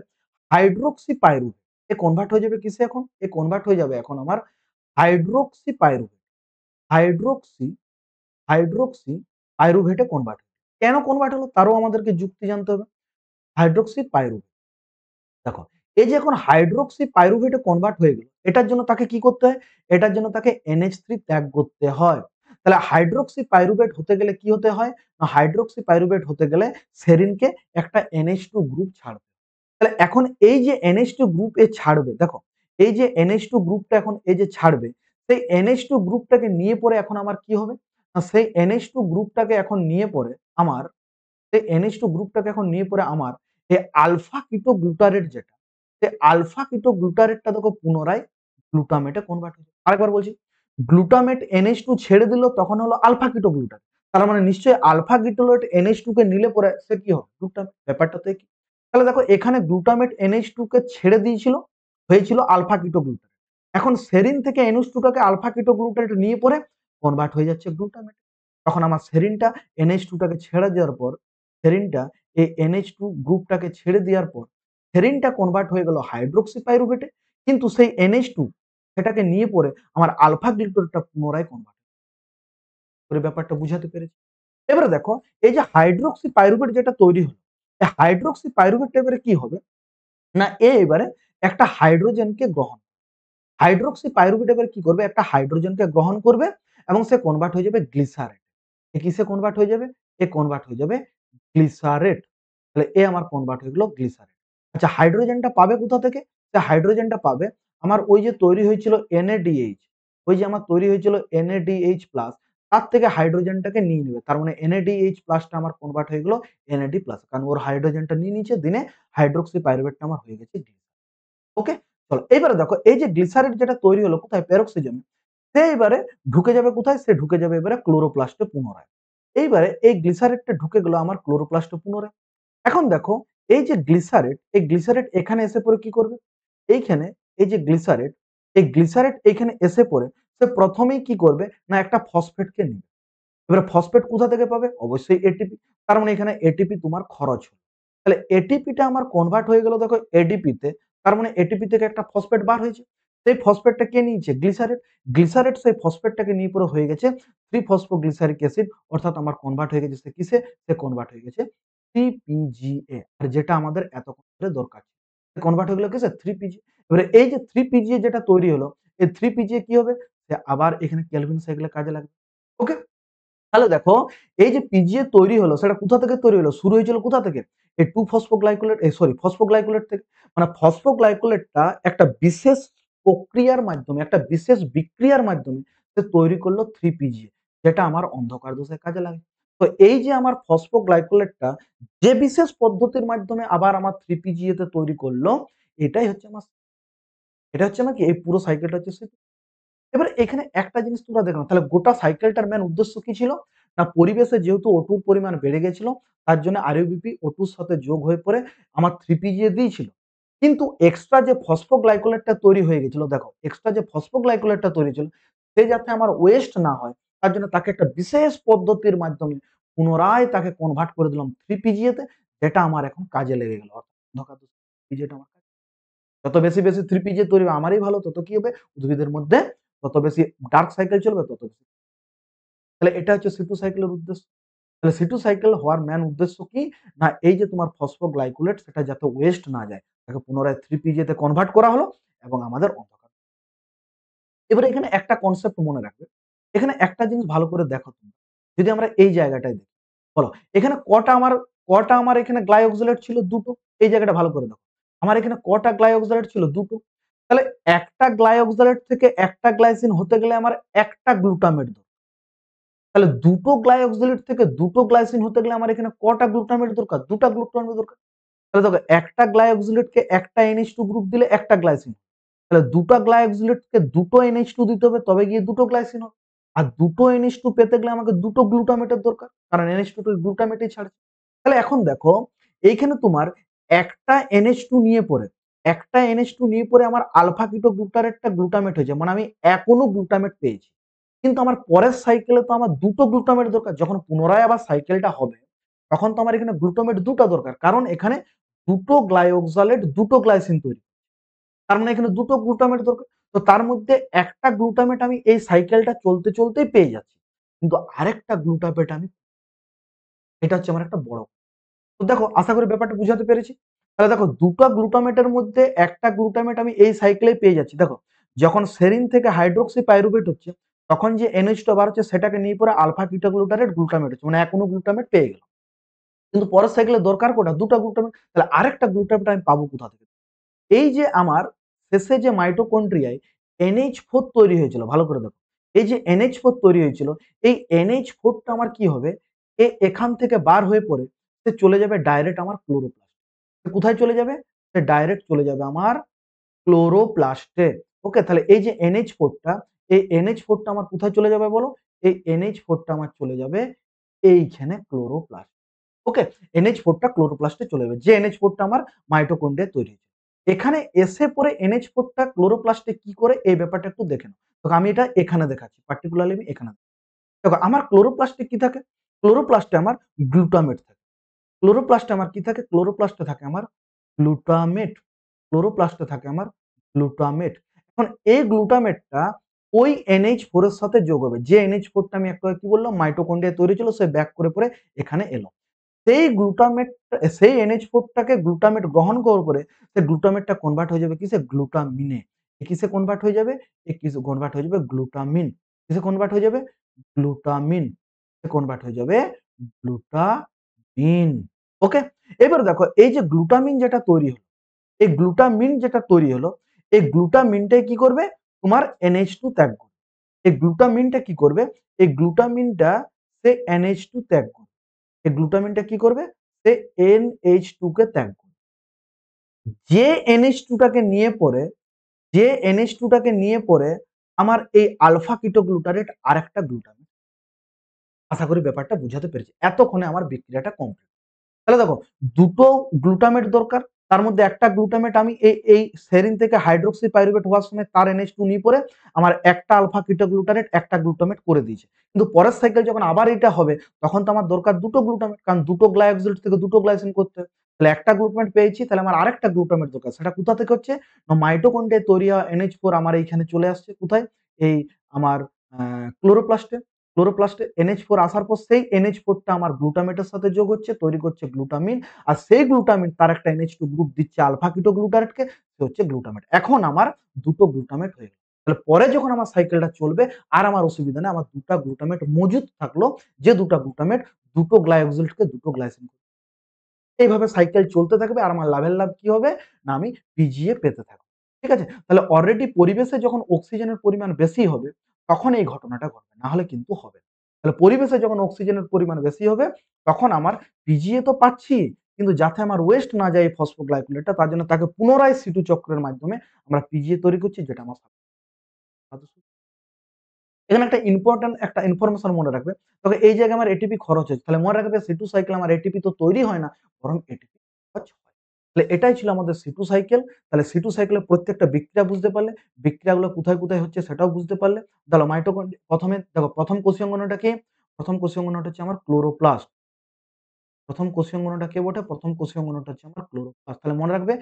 হাইড্রোক্সি পাইরুভেট। এ কনভার্ট হয়ে যাবে কিসে এখন? এ কনভার্ট হয়ে যাবে এখন আমার হাইড্রোক্সি পাইরুভেট। হাইড্রোক্সি, হাইড্রোক্সি পাইরুভেটে কনভার্ট। কেন কনভার্ট হলো? তারও আমাদেরকে যুক্তি জানতে হবে। Hydroxy pyruvate. দেখো এই যে এখন হাইড্রোক্সি পাইরুভেটে কনভার্ট হয়ে গেল, এটার জন্য তাকে কি করতে হয়? এটার জন্য তাকে NH3 ত্যাগ করতে হয়। তাহলে হাইড্রোক্সি পাইরুভেট হতে গেলে কি হতে হয়? না হাইড্রোক্সি পাইরুভেট হতে গেলে সেরিনকে একটা NH2 গ্রুপ ছাড়বে। তাহলে এখন এই যে NH2 গ্রুপ ছাড়বে, দেখো এই যে NH2 গ্রুপটা এখন এই যে ছাড়বে, সেই NH2 গ্রুপটাকে নিয়ে পরে এখন আমার কি হবে? না সেই NH2 গ্রুপটাকে এখন নিয়ে পরে আমার সেই NH2 গ্রুপটাকে এখন নিয়ে পরে আমার এই আলফা কিটো গ্লুটারেট যেটা, সেই আলফা কিটো গ্লুটারেটটা দেখো পুনরায় গ্লুটামেটে কনভার্ট হয়ে যাবে। আরেকবার বলছি, গ্লুটামেট NH2 ছেড়ে দিল তখন হলো আলফা কিটো গ্লুটারেট। তার মানে নিশ্চয়ই আলফা কিটোলেট NH2 কে নিলে পরে সে কি হবে? গ্লুটামেট। ব্যাপারটা তো একই। তাহলে দেখো এখানে গ্লুটামেট NH2 কে ছেড়ে দিয়েছিল, হয়েছিল আলফা কিটো গ্লুটারেট। এখন সেরিন থেকে NH2 টাকে আলফা কিটো গ্লুটারেট নিয়ে পরে কনভার্ট হয়ে যাচ্ছে গ্লুটামেট। তখন আমার সেরিনটা NH2 টাকে ছেড়ে দেওয়ার পর সেরিনটা এই NH2 গ্রুপটাকে ছেড়ে দেওয়ার পর সেরিনটা কনভার্ট হয়ে গেল হাইড্রোক্সি পাইরুভেটে, কিন্তু সেই NH2 সেটাকে নিয়ে পরে আমার আলফা গ্লুটারেটটা পুনরায় কনভার্ট করে। ব্যাপারটা বুঝাতে পেরেছি? এবারে দেখো এই যে হাইড্রোক্সি পাইরুভেট যেটা তৈরি হলো, এই হাইড্রোক্সি পাইরুভেটটা এবারে কি হবে? না এবারে একটা হাইড্রোজেনকে গ্রহণ, হাইড্রোক্সি পাইরুভেট এবারে কি করবে? একটা হাইড্রোজেনকে গ্রহণ করবে এবং সে কনভার্ট হয়ে যাবে গ্লিসারেট। কিসে কনভার্ট হয়ে যাবে? কনভার্ট হয়ে যাবে গ্লিসারেট। তাহলে আমার কনভার্ট হয়ে গেল গ্লিসারেট। আচ্ছা হাইড্রোজেনটা পাবে কোথা থেকে? সে হাইড্রোজেনটা পাবে আমার ওই যে তৈরি হয়েছিল NADH, ওই যে আমার তৈরি হয়েছিল NADH প্লাস, তার থেকে হাইড্রোজেনটাকে নিয়ে নেবে। তার মানে NADH প্লাসটা আমার কনভার্ট হয়ে গেল NAD প্লাস, কারণ ওর হাইড্রোজেনটা নিয়ে নিয়েছে, দিনে হাইড্রোক্সি পাইরুভেটটা আমার হয়ে গেছে গ্লিসারেট। ওকে? চলো এবারে দেখো এই যে গ্লিসারেট যেটা তৈরি হলো কোথায়? পেরক্সিজমে। সে এবারে ঢুকে যাবে কোথায়? সে ঢুকে যাবে এবারে ক্লোরোপ্লাস্টে পুনরায়। এইবারে এই গ্লিসারেটটা ঢুকে গেল আমার ক্লোরোপ্লাস্টে পুনরায়। এখন দেখো এই যে গ্লিসারেট, এই গ্লিসারেট এখানে এসে পরে কি করবে? এইখানে এই যে গ্লিসারেট, এই গ্লিসারেট এখানে এসে পরে সে প্রথমেই কি করবে? না একটা ফসফেটকে নিবে। এবারে ফসফেট কোথা থেকে পাবে? অবশ্যই এটিপি। তার মানে এখানে এটিপি তোমার খরচ হলো। তাহলে এটিপিটা আমার কনভার্ট হয়ে গেল দেখো এডিপিতে। তার মানে এটিপি থেকে একটা ফসফেট বার হয়েছে। সেই ফসফেটটা কে নিয়েছে? গ্লিসারেট। গ্লিসারেট সেই ফসফেটটাকে নিয়ে পরে হয়ে গেছে 3 ফসফোগ্লিসারিক অ্যাসিড, অর্থাৎ আমার কনভার্ট হয়ে গেছে সে কিসে? সে কনভার্ট হয়ে গেছে 3PGA, আর যেটা আমাদের এতক্ষণ ধরে দরকার ছিল। কনভার্ট হয়ে গেল কিসে? 3PGA। এবারে এই যে 3PGA যেটা তৈরি হলো, এই 3PGA কি হবে? সে আবার এখানে কেলভিন সাইকেলে কাজে লাগবে। ওকে? তাহলে দেখো এই যে পিজিএ তৈরি হলো সেটা কোথা থেকে তৈরি হলো? শুরু হয়েছিল কোথা থেকে? এই 2 ফসফোগ্লাইকোলেট সরি ফসফোগ্লাইকোলেট থেকে। মানে ফসফোগ্লাইকোলেটটা একটা বিশেষ প্রক্রিয়ার মাধ্যমে, একটা বিশেষ বিক্রিয়ার মাধ্যমে সে তৈরি করলো 3 পিজিএ, যেটা আমার অন্ধকার দোষে কাজে লাগে। তো এই যে আমার ফসফোগ্লাইকোলেটটা যে বিশেষ পদ্ধতির মাধ্যমে আবার আমার 3 পিজিএ তে তৈরি করলো, এটাই হচ্ছে আমার, এটা হচ্ছে আমার কি এই পুরো সাইকেলটা হচ্ছে এবার এখানে একটা জিনিস তোমরা দেখো না, তাহলে গোটা সাইকেলটার মেইন উদ্দেশ্য কি ছিল? না পরিবেশে যেহেতু O2 র পরিমাণ বেড়ে গেছিল, তার জন্য RUBP O2 র সাথে যোগ হয়ে পড়ে আমার 3PGA দিয়েছিল। কিন্তু এক্সট্রা যে ফসফোগ্লাইকোলেটটা তৈরি হয়ে গেছিল, দেখো এক্সট্রা যে ফসফোগ্লাইকোলেটটা তৈরি ছিল, সে যাতে আমার ওয়েস্ট না হয়, তার জন্য তাকে একটা বিশেষ পদ্ধতির মাধ্যমে পুনরায় তাকে কনভার্ট করে দিলাম 3PGA তে, যেটা আমার এখন কাজে লেগে গেল। অর্থাৎ অন্ধকার 3PGA টা আমার যত বেশি 3PGA তৈরি হবে আমারই ভালো, তত কি হবে? উদ্ভিদের মধ্যে তত বেশি ডার্ক সাইকেল চলবে, তত বেশি। তাহলে এটা হচ্ছে সিটু সাইকেলের উদ্দেশ্য। তাহলে সিটু সাইকেল হওয়ার মেইন উদ্দেশ্য কি? না এই যে তোমার ফসফোগ্লাইকোলেট সেটা যাতে ওয়েস্ট না যায়, তাকে পুনরায় 3PGA তে কনভার্ট করা হলো এবং আমাদের অন্ধকার। এবারে এখানে একটা কনসেপ্ট মনে রাখবে। এখানে একটা জিনিস ভালো করে দেখো তুমি। যদি আমরা এই জায়গাটায় দেখি, বলো এখানে কটা আমার এখানে গ্লাইওক্সিলেট ছিল? ২ টো। এই জায়গাটা ভালো করে দেখো। আমার এখানে কটা গ্লাইওক্সিলেট ছিল? ২ টো। তাহলে একটা গ্লাইওক্সিলেট থেকে একটা গ্লাইসিন হতে গেলে আমার একটা গ্লুটামেট দরকার। তাহলে ২ টো গ্লাইওক্সিলেট থেকে ২ টো গ্লাইসিন হতে গেলে আমার এখানে কটা গ্লুটামেট দরকার? ২ টা গ্লুটামেট দরকার। তাহলে দেখো একটা গ্লাইওক্সিলেটকে একটা NH2 গ্রুপ দিলে একটা গ্লাইসিন। তাহলে ২ টা গ্লাইওক্সিলেটকে ২ টো NH2 দিতে হবে, তবে গিয়ে ২ টো গ্লাইসিন হবে। আর ২ টো NH2 পেতে গেলে আমাকে ২ টো গ্লুটামেটের দরকার। কারণ NH2 তো গ্লুটামেটই ছাড়ে। তাহলে এখন দেখো এইখানে তোমার একটা NH2 নিয়ে পরে, একটা NH2 নিয়ে পরে আমার আলফা কিটো গ্লুটারেটটা গ্লুটামেট হয়েছে। মানে আমি এখনো গ্লুটামেট পেয়েছি। কিন্তু আমার পরের সাইকেলে তো আমার ২ টো গ্লুটামেট দরকার। যখন পুনরায় আবার সাইকেলটা হবে, তখন তো আমার এখানে গ্লুটামেট ২ টা দরকার। কারণ এখানে ২ টো গ্লাইওক্সালেট ২ টো গ্লাইসিন তৈরি। তার মানে এখানে ২ টো গ্লুটামেট দরকার। তো তার মধ্যে একটা গ্লুটামেট আমি এই সাইকেলটা চলতেই পেয়ে যাচ্ছি। কিন্তু আরেকটা গ্লুটামেট আমি, এটা হচ্ছে আমার একটা বড়। তো দেখো আশা করি ব্যাপারটা বুঝাতে পেরেছি। তাহলে দেখো দুটো গ্লুটামেটের মধ্যে একটা গ্লুটামেট আমি এই সাইকেলে পেয়ে যাচ্ছি। দেখো যখন সেরিন থেকে হাইড্রোক্সি পাইরুভেট হচ্ছে তখন যে NH2 বার হচ্ছে সেটাকে নিয়ে পরে আলফা কিটোগ্লুটারেট গ্লুটামেট হচ্ছে, মানে এখনো গ্লুটামেট পেয়ে গেল। কিন্তু পরের সাইকেলে দরকার কোটা দুটো গ্লুটামেট, তাহলে আরেকটা গ্লুটামেট আমি পাবো কোথা থেকে? এই যে আমার শেষে যে মাইটোকন্ড্রিয়ায় NH4 তৈরি হয়েছিল, ভালো করে দেখো, এই যে NH4 তৈরি হয়েছিল, এই NH4টা আমার কি হবে, এখান থেকে বার হয়ে পড়ে সে চলে যাবে ডাইরেক্ট আমার ক্লোরোপ্লাস্ট। কোথায় চলে যাবে? সে ডাইরেক্ট চলে যাবে আমার ক্লোরোপ্লাস্টে। ওকে, তাহলে এই যে NH4টা, এই NH4টা আমার কোথায় চলে যাবে বলো? এই NH4টা আমার চলে যাবে এইখানে ক্লোরোপ্লাস্ট। ওকে, NH4টা ক্লোরোপ্লাস্টে চলে যাবে। যে NH4টা আমার মাইটোকন্ড্রিয়ায় তৈরি হয়েছে। এখানে এসে পরে NH4টা ক্লোরোপ্লাস্টে কি করে এই ব্যাপারটা একটু দেখে নাও। তো আমি এটা এখানে দেখাচ্ছি। পার্টিকুলারলি আমি এখানে। দেখো আমার ক্লোরোপ্লাস্টে কি থাকে? ক্লোরোপ্লাস্টে আমার গ্লুটামেট থাকে। ক্লোরোপ্লাস্টে আমার কি থাকে? ক্লোরোপ্লাস্টে থাকে আমার গ্লুটামেট। ক্লোরোপ্লাস্টে থাকে আমার গ্লুটামেট। এখন এই গ্লুটামেটটা ওই NH4 এর সাথে যোগ হবে। যে NH4টা আমি একটু আগে কি বললাম মাইটোকন্ড্রিয়ায় তৈরি ছিল সে ব্যাক করে পরে এখানে এলো। সেই গ্লুটামেট, সেই NH4 টাকে গ্লুটামেট গ্রহণ করার পরে সেই গ্লুটামেটটা কনভার্ট হয়ে যাবে কিসে? গ্লুটামিনে। কিসে কনভার্ট হয়ে যাবে? কিসে কনভার্ট হয়ে যাবে? গ্লুটামিন। কিসে কনভার্ট হয়ে যাবে? গ্লুটামিন। কনভার্ট হয়ে যাবে গ্লুটামিন। ওকে? এবার দেখো এই যে গ্লুটামিন যেটা তৈরি হলো, এই গ্লুটামিন যেটা তৈরি হলো, এই গ্লুটামিনটাই কি করবে? তোমার NH2 ত্যাগ করবে। এই গ্লুটামিনটা কি করবে? এই গ্লুটামিনটা সে NH2 ত্যাগ করবে। এই গ্লুটামিনটা কি করবে? সে NH2 কে ত্যাগ করবে। যে NH2 টাকে নিয়ে পরে, যে NH2 টাকে নিয়ে পরে আমার এই আলফা কিটোগ্লুটারেট আরেকটা গ্লুটামিন। আশা করি ব্যাপারটা বুঝাতে পেরেছি। এতক্ষণে আমার বিক্রিয়াটা কমপ্লিট। তাহলে দেখো দুটো গ্লুটামেট দরকার, তার মধ্যে একটা গ্লুটামেট আমি এই সেরিন থেকে হাইড্রোক্সি পাইরুভেট হওয়ার সময় তার NH2 নিয়ে পরে আমার একটা আলফা কিটোগ্লুটারেট একটা গ্লুটামেট করে দিয়েছে। কিন্তু পরের সাইকেল যখন আবার এটা হবে তখন তো আমার দরকার দুটো গ্লুটামেট, কারণ দুটো গ্লাইকোজেলেট থেকে দুটো গ্লাইসিন করতে হবে। তাহলে একটা গ্লুটামেট পেয়েছি, তাহলে আমার আরেকটা গ্লুটামেট দরকার। সেটা কোথা থেকে হচ্ছে? না মাইটোকন্ড্রিয়ায় তৈরি হওয়া NH4 আমার এইখানে চলে আসছে কোথায়? এই আমার ক্লোরোপ্লাস্টে। ক্লোরোপ্লাস্টে NH4 আসার পর সেই NH4টা আমার গ্লুটামেটের সাথে যোগ হচ্ছে, তৈরি করছে গ্লুটামিন। আর সেই গ্লুটামিন তার একটা NH2 গ্রুপ দিচ্ছে আলফা কিটোগ্লুটারেটকে, সে হচ্ছে গ্লুটামেট। এখন আমার দুটো গ্লুটামেট হয়ে গেল। তাহলে পরে যখন আমার সাইকেলটা চলবে আর আমার অসুবিধা নেই, আমার দুটা গ্লুটামেট মজুদ থাকলো, যে দুটা গ্লুটামেট দুটো গ্লাইকোজেলেটকে দুটো গ্লাইসিন। এইভাবে সাইকেল চলতে থাকবে আর আমার লাভের লাভ কি হবে? না আমি পিজিএ পেতে থাকবো। ঠিক আছে? তাহলে অলরেডি পরিবেশে যখন অক্সিজেনের পরিমাণ বেশি হবে তখন এই ঘটনাটা ঘটবে। না হলে কিন্তু হবে না। তাহলে পরিবেশে যখন অক্সিজেনের পরিমাণ বেশি হবে তখন আমার পিজিএ তো পাচ্ছি, কিন্তু যাতে আমার ওয়েস্ট না যায় এই ফসফোগ্লাইকোলেটটা তার জন্য তাকে পুনরায় সিটু চক্রের মাধ্যমে আমরা পিজিএ তৈরি করছি, যেটা আমার এখানে একটা ইম্পোর্টেন্ট একটা ইনফরমেশন মনে রাখবে। তবে এই জায়গায় আমার এটিপি খরচ হয়েছে। তাহলে মনে রাখবে C2 সাইকেল আমার এটিপি তো তৈরি হয় না, বরং এটিপি খরচ হয়। তাহলে এটাই ছিল আমাদের C2 সাইকেল। তাহলে C2 সাইকেলের প্রত্যেকটা বিক্রিয়া বুঝতে পারলে, বিক্রিয়াগুলো কোথায়, কোথায় হচ্ছে সেটাও বুঝতে পারলে। তাহলে মাইটোকন্ড্রিয়া ১ম এ দেখো ১ম কোষীয় অঙ্গনটা কি? ১ম কোষীয় অঙ্গনটা হচ্ছে আমার ক্লোরোপ্লাস্ট। ১ম কোষীয় অঙ্গনটা কে বটে? ১ম কোষীয় অঙ্গনটা হচ্ছে আমার ক্লোরোপ্লাস্ট। তাহলে মনে রাখবে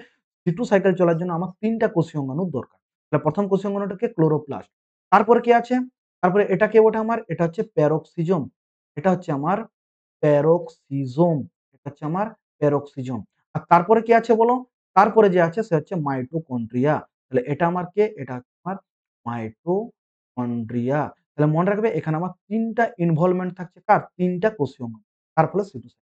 C2 সাইকেল চলার জন্য আমার ৩ টা কোষীয় অঙ্গাণুর দরকার। তাহলে ১ম কোষীয় অঙ্গনটা কে? ক্লোরোপ্লাস্ট। তারপরে কি আছে? তারপরে এটা কে বটে আমার? এটা হচ্ছে প্যারোক্সিজোম। এটা হচ্ছে আমার প্যারোক্সিজোম। এটা হচ্ছে আমার প্যারোক্সিজোম। আর তারপরে কি আছে বলো? তারপরে যে আছে সে হচ্ছে মাইটোকন্ড্রিয়া। তাহলে এটা আমার কে? এটা হচ্ছে আমার মাইটোকন্ড্রিয়া। তাহলে মনে রাখবে এখানে আমার ৩ টা ইনভলভমেন্ট থাকছে কার? ৩ টা কোষীয় অঙ্গ। তার ফলে C2 সাইকেল।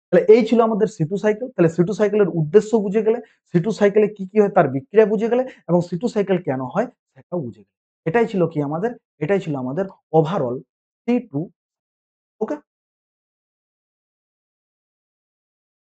তাহলে এই ছিল আমাদের C2 সাইকেল। তাহলে C2 সাইকেলের উদ্দেশ্য বুঝে গেলে, C2 সাইকেলে কি, কি হয় তার বিক্রিয়া বুঝে গেলে এবং C2 সাইকেল কেন হয় সেটাও বুঝে গেলে। এটাই ছিল কি আমাদের? এটাই ছিল আমাদের ওভারঅল C2